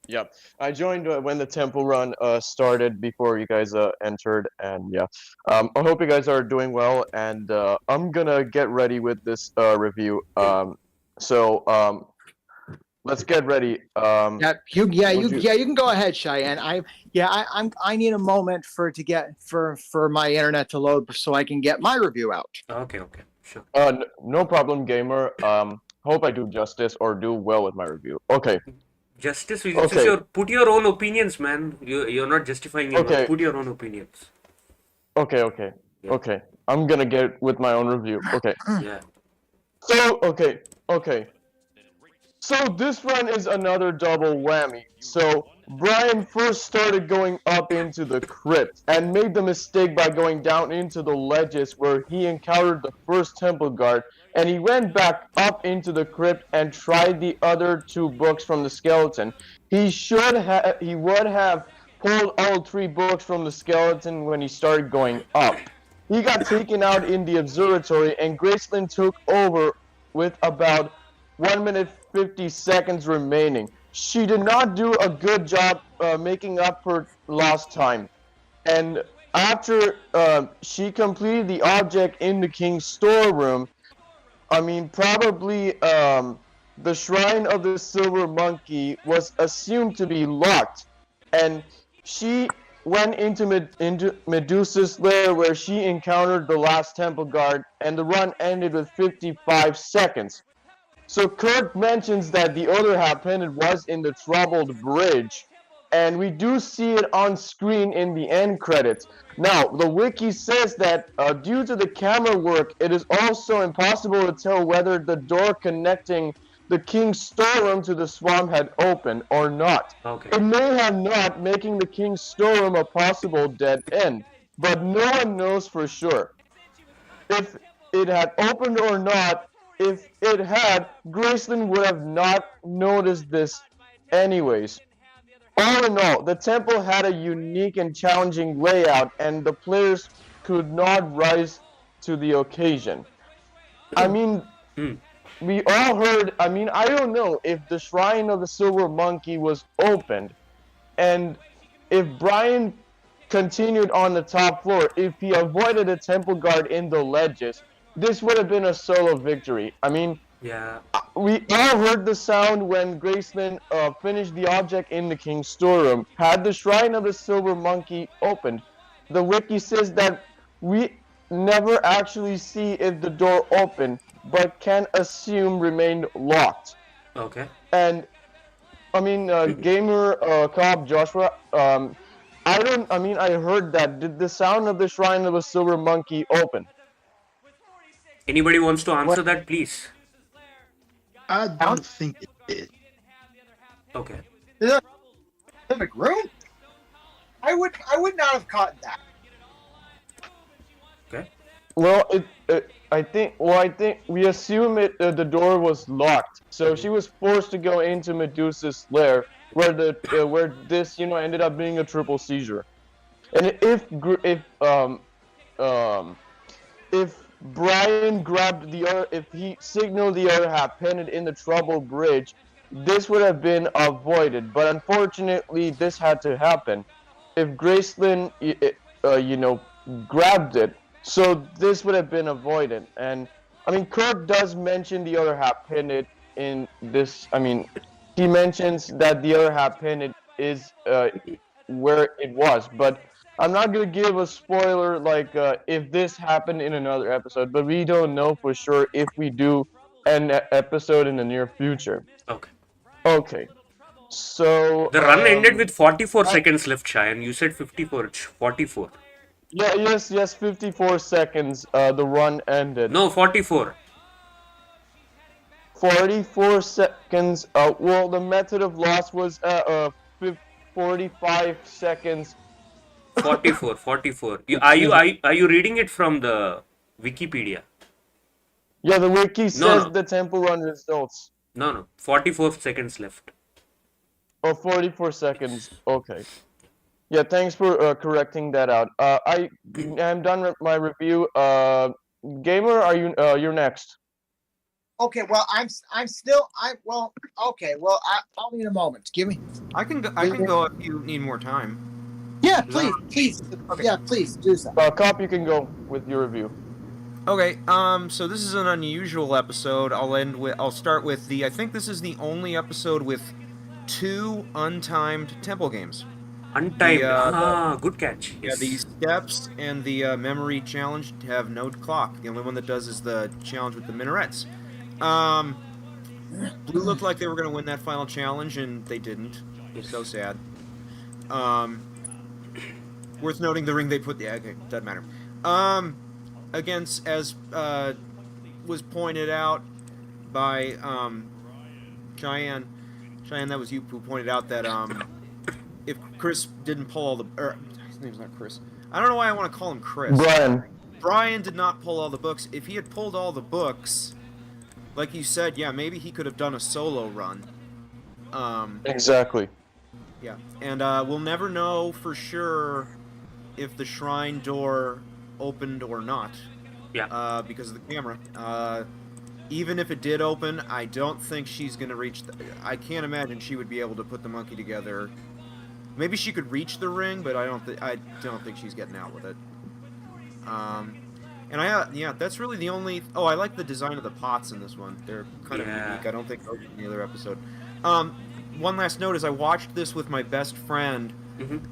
Yeah. I joined when the temple run started before you guys entered, and yeah. I hope you guys are doing well, and I'm gonna get ready with this review. So let's get ready. You can go ahead, Cheyenne. I need a moment for my internet to load so I can get my review out. Okay, sure. No problem, gamer. Hope I do justice or do well with my review. Okay. Justice. Okay. Put your own opinions, man. You're not justifying it. Okay. Put your own opinions. Okay. I'm gonna get with my own review. Okay. Yeah. So, okay. So this run is another double whammy. So Brian first started going up into the crypt and made the mistake by going down into the ledges where he encountered the first temple guard, and he went back up into the crypt and tried the other two books from the skeleton. He would have pulled all three books from the skeleton when he started going up. He got taken out in the observatory, and Graceland took over with about 1 minute 50 seconds remaining. She did not do a good job making up for lost time. And after she completed the object in the king's storeroom, probably the shrine of the silver monkey was assumed to be locked. And she went into Medusa's lair where she encountered the last temple guard, and the run ended with 55 seconds. So Kurt mentions that the other happened was in the troubled bridge, and we do see it on screen in the end credits. Now, the wiki says that due to the camera work, it is also impossible to tell whether the door connecting the king's storeroom to the swamp had opened or not. Okay. It may have not, making the king's storeroom a possible dead end, but no one knows for sure. If it had opened or not, if it had, Graceland would have not noticed this anyways. All in all, the temple had a unique and challenging layout, and the players could not rise to the occasion. We all heard, I don't know if the Shrine of the Silver Monkey was opened, and if Brian continued on the top floor, if he avoided a temple guard in the ledges, this would have been a solo victory. Yeah. We all heard the sound when Graceland finished the object in the king's storeroom. Had the Shrine of the Silver Monkey opened, the wiki says that we never actually see if the door opened, but can assume remained locked. Okay. And gamer cop Joshua, I heard that. Did the sound of the Shrine of the Silver Monkey open? Anybody wants to answer that, please? I don't think it did. Okay. Specific room? I would not have caught that. Okay. Well, I think we assume the door was locked, so she was forced to go into Medusa's lair, where this ended up being a triple seizure. And if Brian grabbed the other, if he signaled the other half pinned in the trouble bridge, this would have been avoided. But unfortunately, this had to happen. If Gracelyn, grabbed it, so this would have been avoided. And I mean, Kirk does mention the other half pinned it in this. I mean, he mentions that the other half pinned is where it was, but I'm not gonna give a spoiler like if this happened in another episode, but we don't know for sure if we do an episode in the near future. Okay. Okay. So the run ended with 44 seconds left, Cheyenne. You said 54. It's 44. Yeah, yes, 54 seconds. The run ended. No, 44. 44 seconds. Well, the method of loss was 45 seconds. 44. Are you reading it from the Wikipedia? Yeah, the wiki says the temple run results. No. 44 seconds left. Oh, 44 seconds. Okay. Yeah, thanks for correcting that out. I am done with my review. Gamer, are you're next? Okay, well, I'll need a moment. Give me. I can go if you need more time. Yeah, please. Okay. Yeah, please do so. Cop, you can go with your review. Okay. So this is an unusual episode. I'll start with I think this is the only episode with 2 untimed temple games. Untimed. Good catch. Yeah, the steps and the memory challenge have no clock. The only one that does is the challenge with the minarets. Blue looked like they were going to win that final challenge, and they didn't. It's so sad. Worth noting, the ring they put... Yeah, okay, doesn't matter. Against, as was pointed out by Cheyenne, that was you who pointed out that if Chris didn't pull all the... his name's not Chris. I don't know why I want to call him Chris. Brian did not pull all the books. If he had pulled all the books, like you said, yeah, maybe he could have done a solo run. Exactly. Yeah, and we'll never know for sure if the shrine door opened or not. Yeah. Because of the camera. Even if it did open, I don't think she's gonna reach. I can't imagine she would be able to put the monkey together. Maybe she could reach the ring, but I don't think she's getting out with it. And yeah, that's really the only. Oh, I like the design of the pots in this one. They're kind of unique. I don't think they're in the other episode. One last note is I watched this with my best friend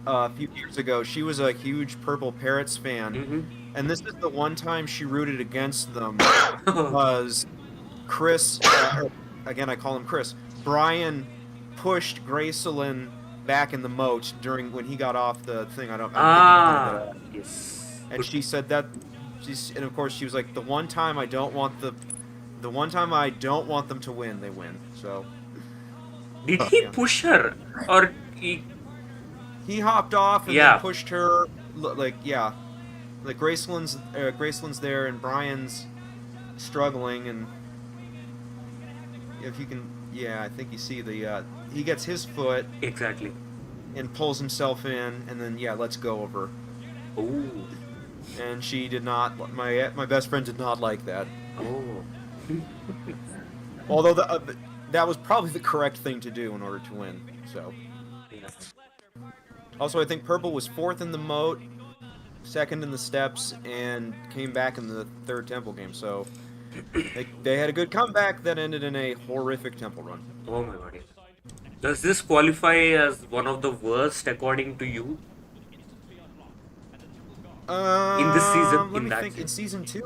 a few years ago. She was a huge Purple Parrots fan, and this is the one time she rooted against them because Chris, again I call him Chris, Brian pushed Gracelyn back in the moat when he got off the thing. Yes. And she said that, and of course she was like, the one time I don't want them to win, they win. So. Did he push her, or he hopped off and then pushed her? Like Gracelyn's there and Brian's struggling, and if you can, I think you see he gets his foot exactly and pulls himself in, and then let's go over. Ooh. And she did not. My best friend did not like that. Oh. Although that was probably the correct thing to do in order to win. So. Also, I think Purple was 4th in the moat, 2nd in the steps, and came back in the 3rd temple game. So they had a good comeback that ended in a horrific temple run. Oh my god. Does this qualify as one of the worst according to you? In this season? Let me think. In season 2,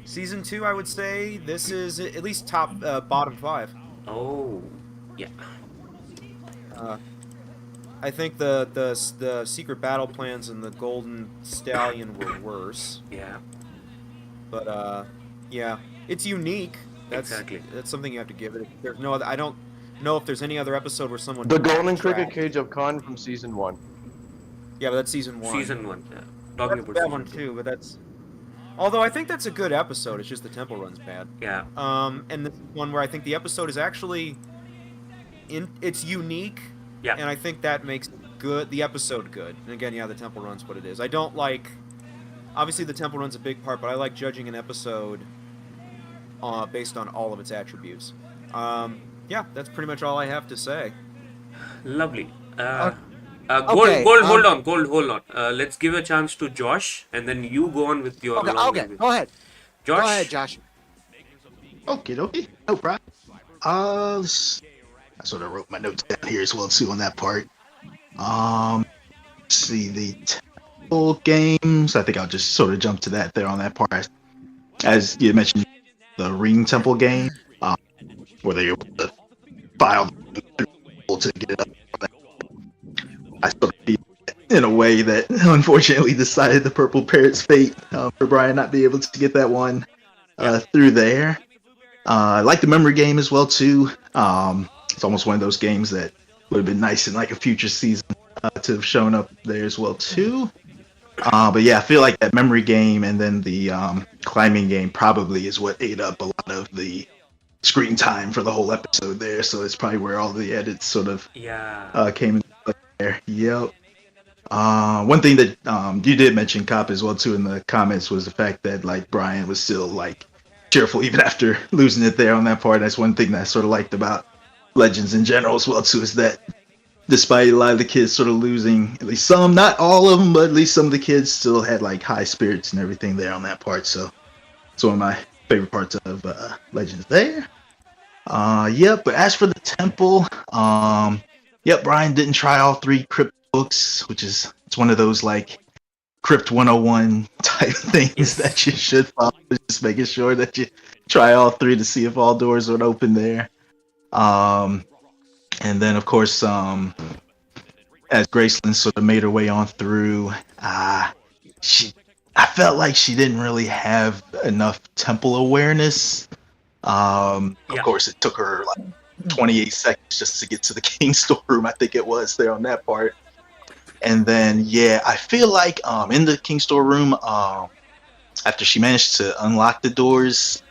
Season 2, I would say this is at least bottom 5. Oh, yeah. I think the secret battle plans and the golden stallion were worse. Yeah. But it's unique. That's something you have to give it. There's no other. I don't know if there's any other episode where someone. The Golden Cricket Cage of Khan from season 1. Yeah, but that's season 1. Season 1. Yeah. Talking about that one too, but that's. Although I think that's a good episode, it's just the temple run's bad. Yeah. And this one where I think the episode is actually it's unique. Yeah. And I think that makes the episode good. And again, yeah, the temple run's what it is. I don't like. Obviously, the temple run's a big part, but I like judging an episode based on all of its attributes. Yeah, that's pretty much all I have to say. Lovely. Okay, Hold on. Let's give a chance to Josh, and then you go on with your. Okay, go ahead. Josh. Go ahead, Josh. Okay. No problem. I sort of wrote my notes down here as well too on that part. Let's see the temple games. I think I'll just sort of jump to that there on that part. As you mentioned, the ring temple game, where they're able to file to get it up. I sort of feel in a way that unfortunately decided the Purple Parrot's fate for Brian not being able to get that one through there. I like the memory game as well too. It's almost one of those games that would have been nice in like a future season to have shown up there as well too. But yeah, I feel like that memory game and then the climbing game probably is what ate up a lot of the screen time for the whole episode there. So it's probably where all the edits sort of came in there. Yep. One thing that you did mention, Cop, as well too in the comments was the fact that like Brian was still like cheerful even after losing it there on that part. That's one thing that I sort of liked about Legends in general as well too, is that despite a lot of the kids sort of losing, at least some, not all of them, but at least some of the kids still had like high spirits and everything there on that part. So it's one of my favorite parts of Legends there. Yep. But as for the temple, yep, Brian didn't try all 3 crypt books, which is it's one of those like Crypt 101 type things that you should follow, just making sure that you try all 3 to see if all doors would open there. And then of course, as Graceland sort of made her way on through, I felt like she didn't really have enough temple awareness. Of course, it took her like 28 seconds just to get to the king's storeroom, I think it was there on that part. And then, yeah, I feel like in the king's storeroom, after she managed to unlock the doors,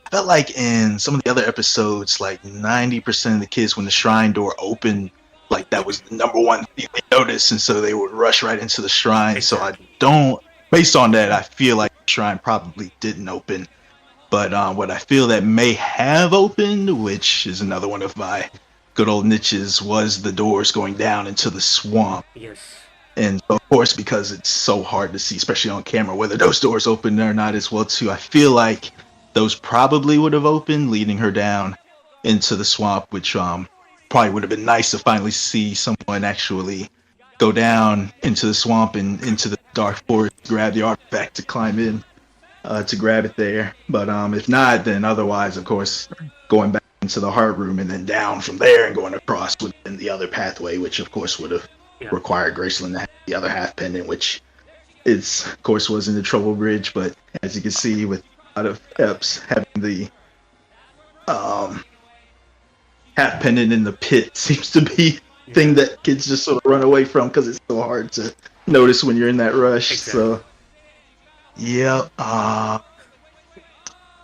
I felt like in some of the other episodes, like 90% of the kids, when the shrine door opened, like that was the number one thing they noticed, and so they would rush right into the shrine. So based on that, I feel like the shrine probably didn't open. But what I feel that may have opened, which is another one of my good old niches, was the doors going down into the swamp. Yes. And of course, because it's so hard to see, especially on camera, whether those doors open or not as well too, I feel like those probably would have opened, leading her down into the swamp, which probably would have been nice to finally see someone actually go down into the swamp and into the dark forest, grab the artifact to climb in to grab it there. But if not, then otherwise, of course, going back into the heart room and then down from there and going across within the other pathway, which of course would have required Graceland to have the other half pendant, which is, of course, was in the Trouble Bridge. But as you can see, with a lot of Eps having the half pendant in the pit seems to be a thing that kids just sort of run away from because it's so hard to notice when you're in that rush. Exactly. So, yeah.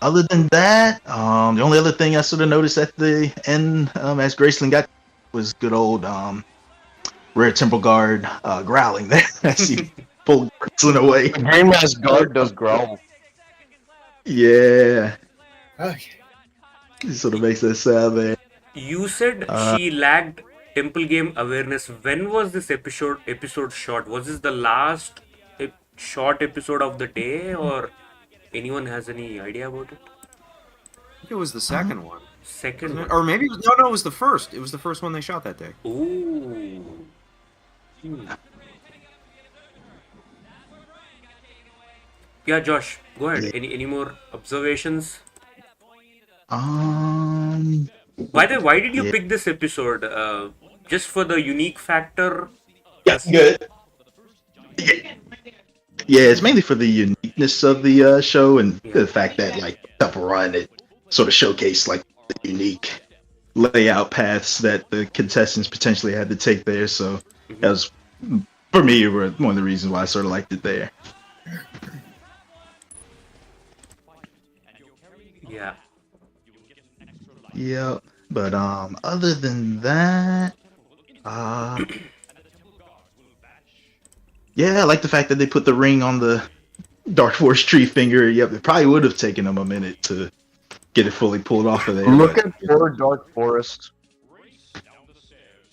Other than that, the only other thing I sort of noticed at the end, as Graceland got, was good old Rare Temple Guard growling there as he pulled Graceland away. The Green Mask Guard does growl. Yeah. Okay. He sort of makes that sound there. You said she lacked temple game awareness. When was this episode shot? Was this the last short episode of the day, or anyone has any idea about it? I think it was the second one. Second one? Or maybe it was, no, it was the first. It was the first one they shot that day. Ooh. Yeah, Josh, go ahead. Any more observations? By the way, why did you pick this episode? Just for the unique factor? Yes, good. Yeah, it's mainly for the uniqueness of the show and the fact that, like, Temple Run, it sort of showcased, like, the unique layout paths that the contestants potentially had to take there. So that was, for me, one of the reasons why I sort of liked it there. Yeah. Yeah. But other than that, uh, yeah, I like the fact that they put the ring on the Dark Force tree finger. Yep, it probably would have taken them a minute to get it fully pulled off of there. Look But at poor Dark Forest.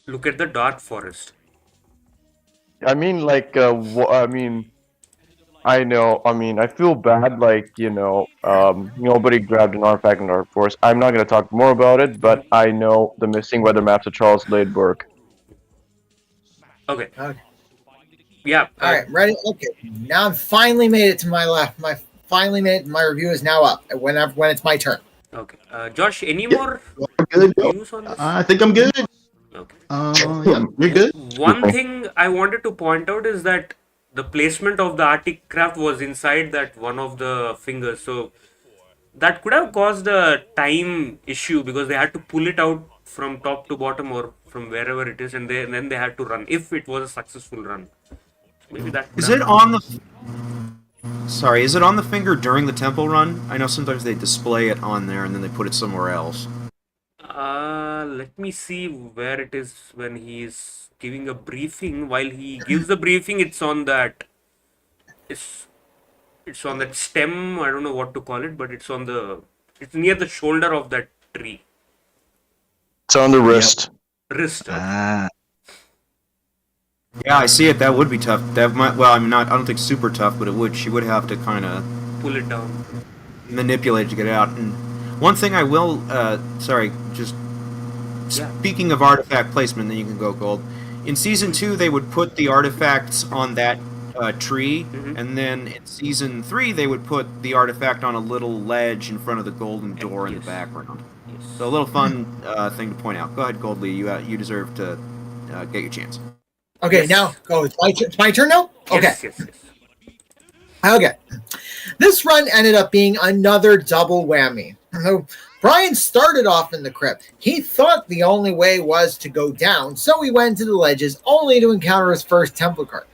Look at the Dark Forest. I mean, like, I know. I mean, I feel bad. Like, nobody grabbed an artifact in Dark Forest. I'm not going to talk more about it, but I know the missing weather maps of Charles Lade work. Okay. Okay. Yeah. All right, ready? Okay. Now I've finally made it to my left. My review is now up. When it's my turn. Okay. Josh, any more good. views on this? I think I'm good. Okay. Yeah, you're good. One thing I wanted to point out is that the placement of the Arctic craft was inside that one of the fingers. So that could have caused a time issue because they had to pull it out from top to bottom or from wherever it is, and then they had to run if it was a successful run. Maybe that. Is it on the? Sorry, is it on the finger during the temple run? I know sometimes they display it on there and then they put it somewhere else. Let me see where it is when he is giving a briefing. While he gives the briefing, it's on that. It's on that stem. I don't know what to call it, but it's near the shoulder of that tree. It's on the wrist. Wrist. Okay. Yeah, I see it. That would be tough. That might. Well, I'm not. I don't think super tough, but it would. She would have to kind of pull it down, manipulate it to get it out. And one thing I will. Sorry, just speaking of artifact placement, then you can go gold. In season 2, they would put the artifacts on that tree, and then in season 3, they would put the artifact on a little ledge in front of the golden door in the background. So a little fun thing to point out. Go ahead, Goldly. You deserve to get your chance. Okay, now go. It's my turn now? Okay. Yes. Okay. This run ended up being another double whammy. So Brian started off in the crypt. He thought the only way was to go down, so he went to the ledges only to encounter his first temple card.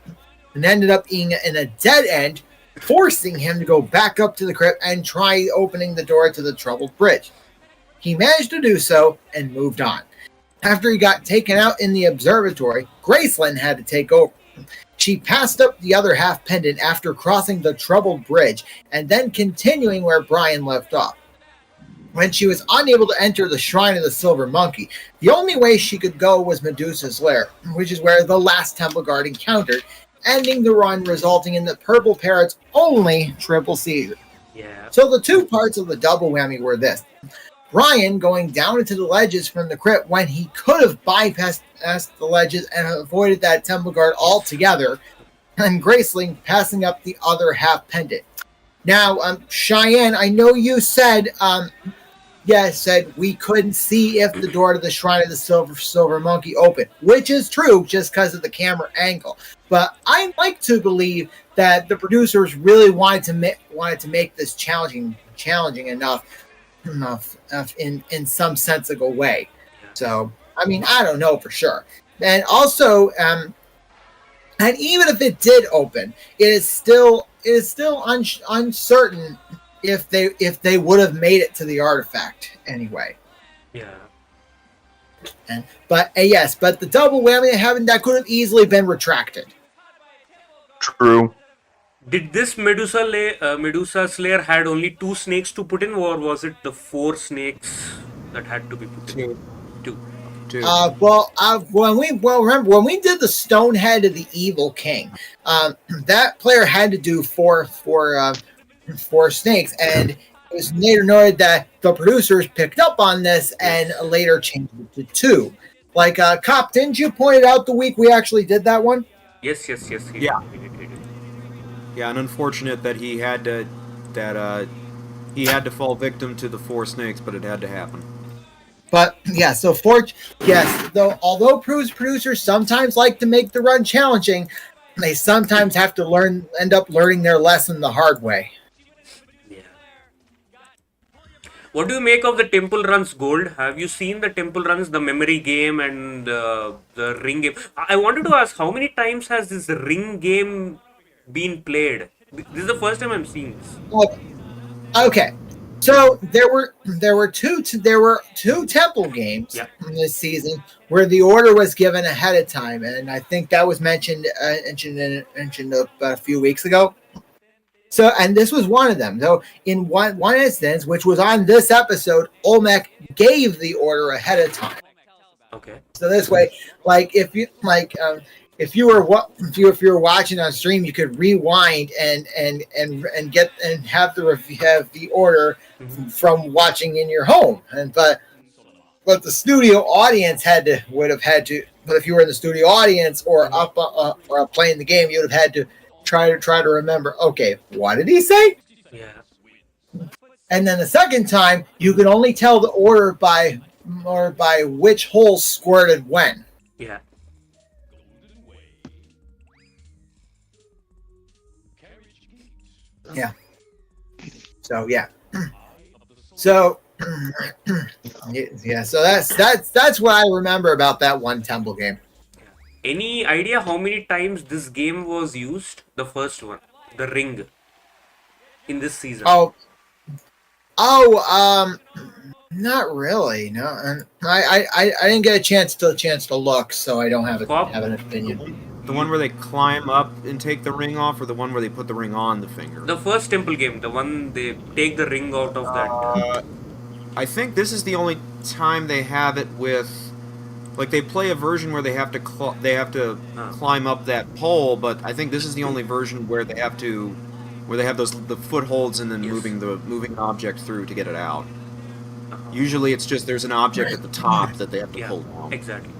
And ended up being in a dead end, forcing him to go back up to the crypt and try opening the door to the troubled bridge. He managed to do so and moved on. After he got taken out in the observatory, Graceland had to take over. She passed up the other half pendant after crossing the troubled bridge and then continuing where Brian left off. When she was unable to enter the Shrine of the Silver Monkey, the only way she could go was Medusa's Lair, which is where the last Temple Guard encountered, ending the run, resulting in the Purple Parrot's only triple season. Yeah. So the two parts of the double whammy were this. Brian going down into the ledges from the crypt when he could have bypassed the ledges and avoided that Temple Guard altogether, and Graceling passing up the other half pendant. Now, Cheyenne, I know you said, said we couldn't see if the door to the Shrine of the Silver Monkey opened, which is true just because of the camera angle. But I like to believe that the producers really wanted to make this challenging enough in some sensible way. So, I mean, I don't know for sure. And also, and even if it did open, it is still uncertain if they would have made it to the artifact anyway. Yeah. But the double whammy that could have easily been retracted. True. Did this Medusa Slayer had only 2 snakes to put in, or was it the 4 snakes that had to be put in? Two. Remember when we did the stone head of the evil king, that player had to do four snakes, and it was later noted that the producers picked up on this and later changed it to 2. Like Cop, didn't you point it out the week we actually did that one? Yes. Yeah. Yeah, and unfortunate that he had to fall victim to the 4 snakes, but it had to happen. But yeah, although producers sometimes like to make the run challenging, they sometimes have to end up learning their lesson the hard way. Yeah. What do you make of the temple runs, Gold? Have you seen the temple runs, the memory game and the ring game? I wanted to ask, how many times has this ring game been played? This is the first time I'm seeing this. Okay. So there were two temple games in this season where the order was given ahead of time, and I think that was mentioned a few weeks ago. So, and this was one of them. So, in one instance, which was on this episode, Olmec gave the order ahead of time. Okay. So this way, like if you were watching on stream, you could rewind and have the order from watching in your home. But the studio audience would have had to. But if you were in the studio audience or or playing the game, you would have had to try to remember. Okay, what did he say? Yeah. And then the second time, you could only tell the order by which hole squirted when. Yeah. Yeah. So yeah. So yeah. So that's what I remember about that one temple game. Any idea how many times this game was used? The first one, the ring, in this season. Not really. No, I didn't get a chance to look, so I don't have an opinion. The one where they climb up and take the ring off, or the one where they put the ring on the finger? The first temple game, the one they take the ring out of that. I think this is the only time they have it with, like they play a version where they have to climb up that pole, but I think this is the only version where they have the footholds and then moving an object through to get it out. Usually it's just there's an object at the top that they have to pull down. Exactly.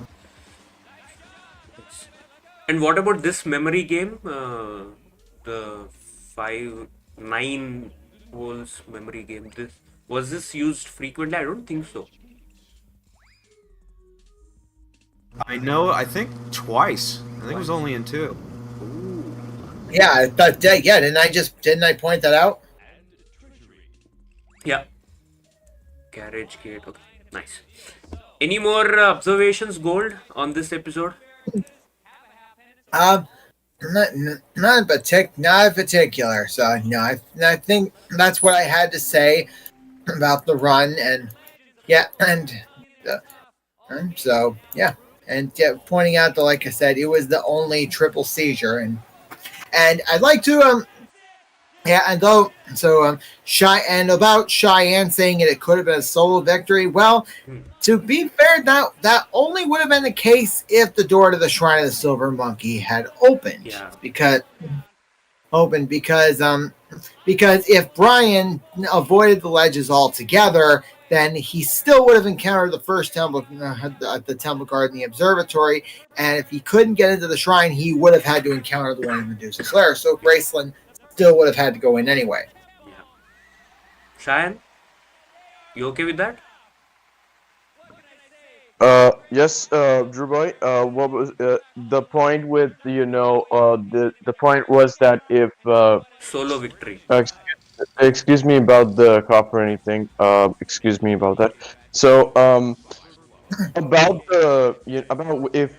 And what about this memory game? The 9 holes memory game. Was this used frequently? I don't think so. I think twice. I think it was only in 2. Yeah, didn't I point that out? Yeah. Garage gate. Okay, nice. Any more observations, Gold, on this episode? Not in particular. So no, I think that's what I had to say about the run, and so yeah, and pointing out that, like I said, it was the only triple seizure, and I'd like to about Cheyenne saying it could have been a solo victory. Well, to be fair, that only would have been the case if the door to the Shrine of the Silver Monkey had opened. Yeah. Because if Brian avoided the ledges altogether, then he still would have encountered the first temple, the temple guard in the observatory, and if he couldn't get into the shrine, he would have had to encounter the one in Medusa's lair. So Graceland still would have had to go in anyway. Yeah. Cheyenne, you okay with that? Yes, Drew Boy. What was the point with the point was that if solo victory. Excuse me about the cop or anything. Excuse me about that. So about if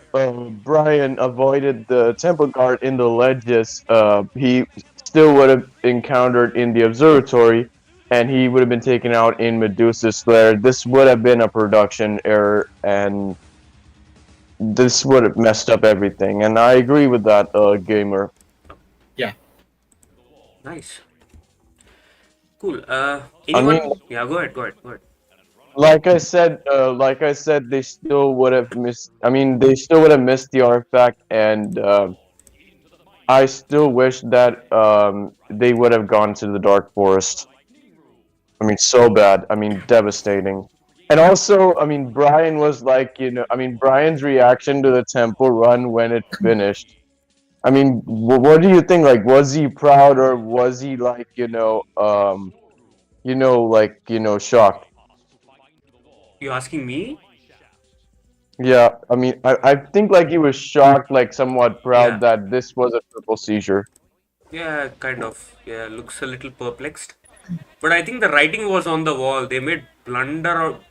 Brian avoided the temple guard in the ledges, he still would have encountered in the observatory, and he would have been taken out in Medusa's lair. This would have been a production error, and this would have messed up everything. And I agree with that, gamer. Yeah. Nice. Cool. Anyone? Yeah, go ahead. Like I said, they still would have missed. I mean, they still would have missed the artifact, and I still wish that they would have gone to the Dark Forest. I mean, so bad. I mean, devastating. And also, I mean, Brian was like, Brian's reaction to the temple run when it finished. I mean, what do you think? Like, was he proud, or was he like, shocked? You asking me? Yeah, I mean, I think like he was shocked, like somewhat proud that this was a triple seizure. Yeah, kind of. Yeah, looks a little perplexed. But I think the writing was on the wall. They made blunder out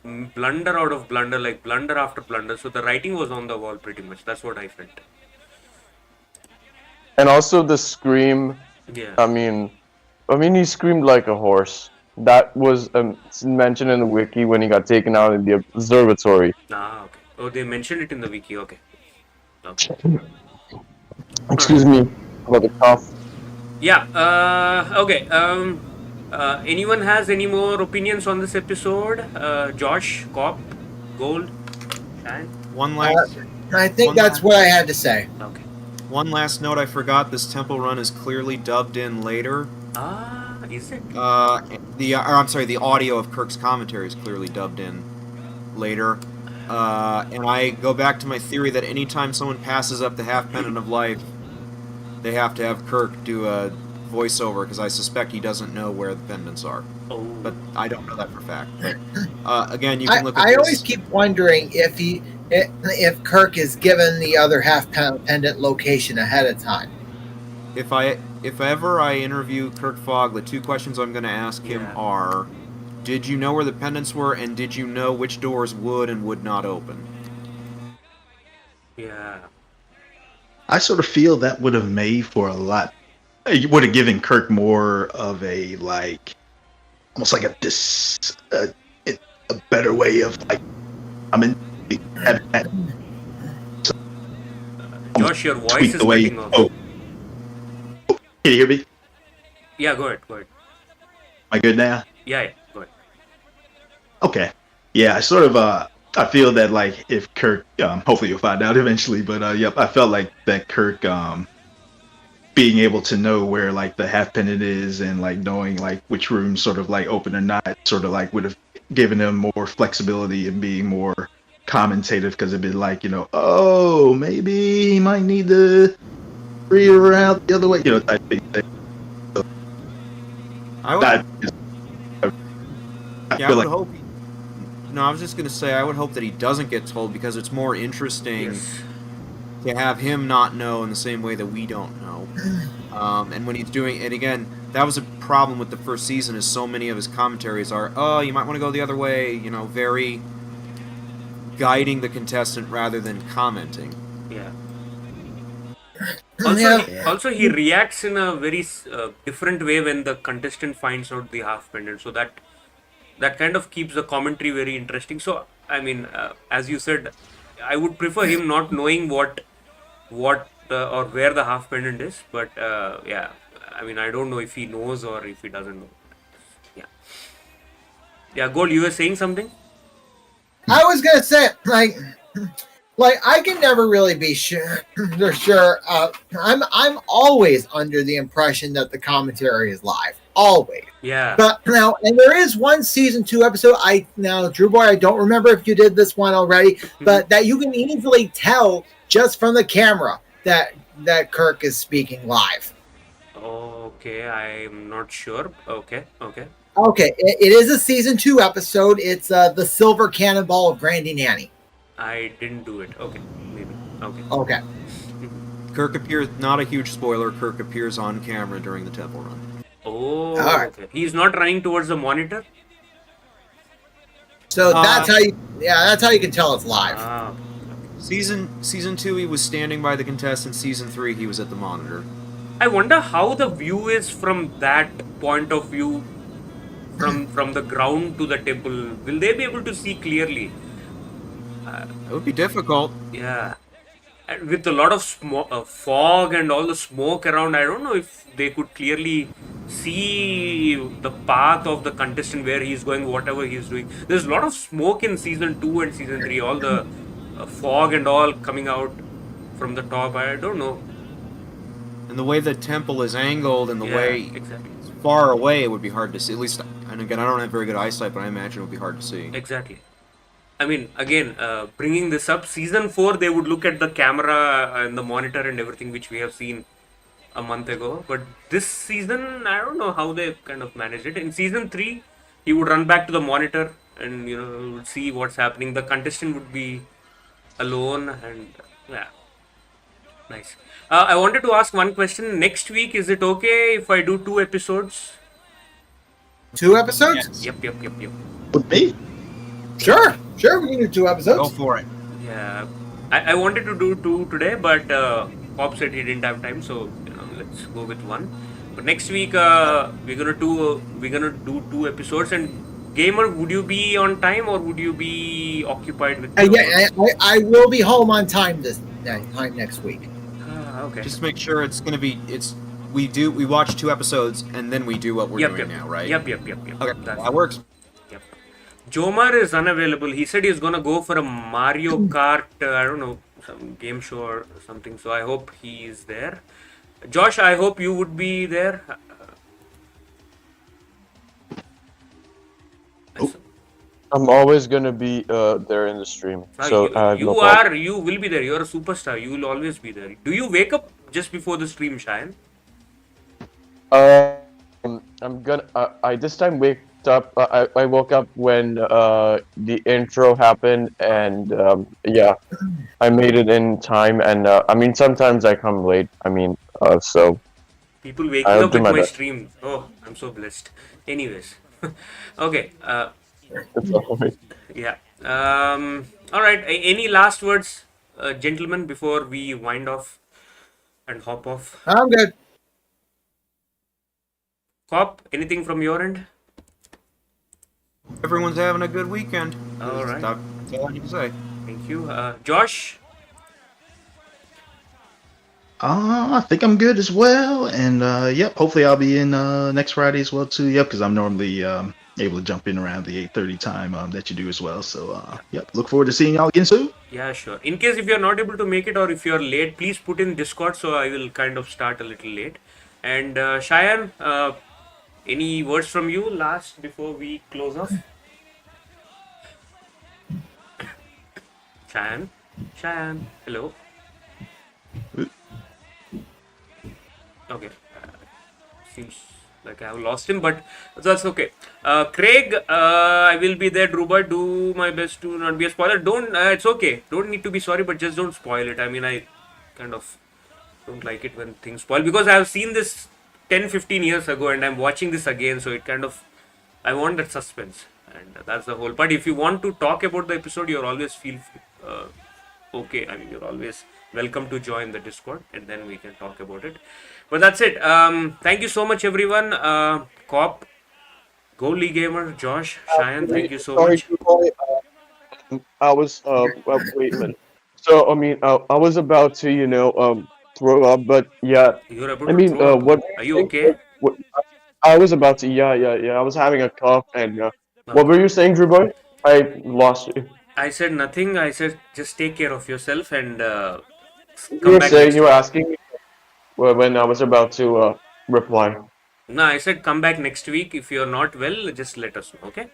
of blunder, like blunder after blunder. So the writing was on the wall pretty much. That's what I felt. And also the scream. Yeah. I mean, he screamed like a horse. that was mentioned in the wiki when he got taken out in the observatory. Ah, okay. Oh, they mentioned it in the wiki. Okay. Excuse me about the cough. Yeah. Okay. Anyone has any more opinions on this episode? Josh, Cop, Gold, and One last. I think that's what I had to say. Okay. One last note I forgot: this temple run is clearly dubbed in later. Ah, is it? The audio of Kirk's commentary is clearly dubbed in later. And I go back to my theory that anytime someone passes up the half pendant of life, they have to have Kirk do a voiceover, because I suspect he doesn't know where the pendants are. Oh. But I don't know that for a fact. But, again, you can look at I this. always keep wondering if Kirk is given the other half pendant location ahead of time. If ever I interview Kirk Fogg, the two questions I'm going to ask him are, did you know where the pendants were, and did you know which doors would and would not open? Yeah. I sort of feel that would have made for a lot. You would have given Kirk more of a almost like a better way of having that. Josh, your voice is way. cutting off. Oh, can you hear me? Yeah, go ahead. Am I good now? Yeah, go ahead. Okay. Yeah, I sort of I feel that if Kirk hopefully you'll find out eventually, but yep, I felt like that Kirk being able to know where the half pendant is and knowing which rooms sort of open or not sort of would have given him more flexibility and being more commentative, because it'd be oh, maybe he might need to reroute the other way, type thing. So, I would feel like hope. No, I was just going to say I would hope that he doesn't get told, because it's more interesting to have him not know in the same way that we don't know. And when he's doing it again, that was a problem with the first season. Is so many of his commentaries are, oh, you might want to go the other way. Very guiding the contestant rather than commenting. Yeah. Also, he reacts in a very different way when the contestant finds out the half pendant. So that kind of keeps the commentary very interesting. So, I mean, as you said, I would prefer him not knowing what or where the half pendant is. But yeah, I mean, I don't know if he knows or if he doesn't know. Yeah. Yeah, Gold, you were saying something? I was gonna say, I can never really be sure. I'm always under the impression that the commentary is live, always. Yeah. But now, and there is one season 2 episode. Drew Boy, I don't remember if you did this one already, but that you can easily tell just from the camera that Kirk is speaking live. Okay, I'm not sure. Okay. Okay, it is a season 2 episode. It's the Silver Cannonball of Grandy Nanny. I didn't do it. Okay, maybe. Okay. Kirk appears, not a huge spoiler, Kirk appears on camera during the temple run. Oh, okay. He's not running towards the monitor? So that's how you can tell it's live. Season 2 he was standing by the contestant, season 3 he was at the monitor. I wonder how the view is from that point of view, from the ground to the temple. Will they be able to see clearly? It would be difficult. Yeah. And with a lot of fog and all the smoke around, I don't know if they could clearly see the path of the contestant, where he's going, whatever he's doing. There's a lot of smoke in season 2 and season 3, all the fog and all coming out from the top. I don't know. And the way the temple is angled and the way it's far away, it would be hard to see. At least, and again, I don't have very good eyesight, but I imagine it would be hard to see. Exactly. I mean, again, bringing this up, season 4, they would look at the camera and the monitor and everything, which we have seen a month ago. But this season, I don't know how they kind of managed it. In season 3, he would run back to the monitor and, would see what's happening. The contestant would be alone, and yeah, nice. I wanted to ask one question. Next week, is it okay if I do 2 episodes? 2 episodes? Yes. Yep. With me? Sure, we can do 2 episodes. Go for it. Yeah, I wanted to do 2 today, but Pop said he didn't have time, so let's go with 1. But next week we're gonna do 2 episodes. And Gamer, would you be on time or would you be occupied with? Yeah, I will be home on time next week. Okay. Just make sure it's gonna be we watch 2 episodes and then we do what we're doing now, right? Yep. Okay, that works. Yep. Jomar is unavailable. He said he's gonna go for a Mario Kart, I don't know, some game show or something. So I hope he is there. Josh, I hope you would be there. I'm always gonna be there in the stream. So you will be there. You're a superstar. You will always be there. Do you wake up just before the stream, Cheyenne? I'm gonna. I this time waked up. I woke up when the intro happened, and yeah, I made it in time. And I mean, sometimes I come late. I mean, so. People waking up with my stream. Oh, I'm so blessed. Anyways, okay. Yeah. All right. Any last words, gentlemen, before we wind off and hop off? I'm good. Cop, anything from your end? Everyone's having a good weekend. All right. That's all I need to say. Thank you. Josh? I think I'm good as well. And yep, hopefully I'll be in next Friday as well too. Yep, because I'm normally able to jump in around the 8:30 time that you do as well. So yep, look forward to seeing y'all again soon. Yeah, sure. In case if you're not able to make it or if you're late, please put in Discord so I will kind of start a little late. And Cheyenne, any words from you last before we close off? Cheyenne, hello. Okay, seems like I have lost him, but that's okay. Craig, I will be there. Druba, do my best to not be a spoiler. Don't, it's okay. Don't need to be sorry, but just don't spoil it. I mean, I kind of don't like it when things spoil because I have seen this 10-15 years ago and I'm watching this again, so it kind of, I want that suspense, and that's the whole part. If you want to talk about the episode, you're always okay. I mean, you're always welcome to join the Discord and then we can talk about it. But that's it. Thank you so much, everyone. Cop, Goalie Gamer, Josh, Cheyenne, thank you so much. I was wait a minute. So I mean, I was about to throw up, but yeah. You're about I mean, to throw up. what? Are you okay? I was about to. Yeah. I was having a cough, and what were you saying, Drew Boy? I lost you. I said nothing. I said just take care of yourself and You were saying you were asking me when I was about to reply. No, I said come back next week. If you're not well, just let us know, okay?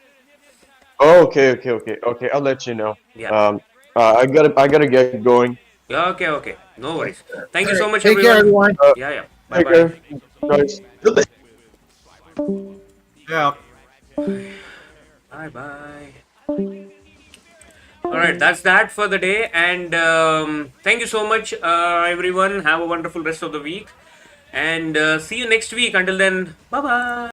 Oh, okay. I'll let you know. Yeah. I gotta get going. Yeah, okay. No worries. Thank you so much, Take care, everyone. Yeah. Take Bye-bye. care, guys. Yeah. Bye. Alright, that's that for the day. And thank you so much, everyone. Have a wonderful rest of the week. And see you next week. Until then, bye-bye.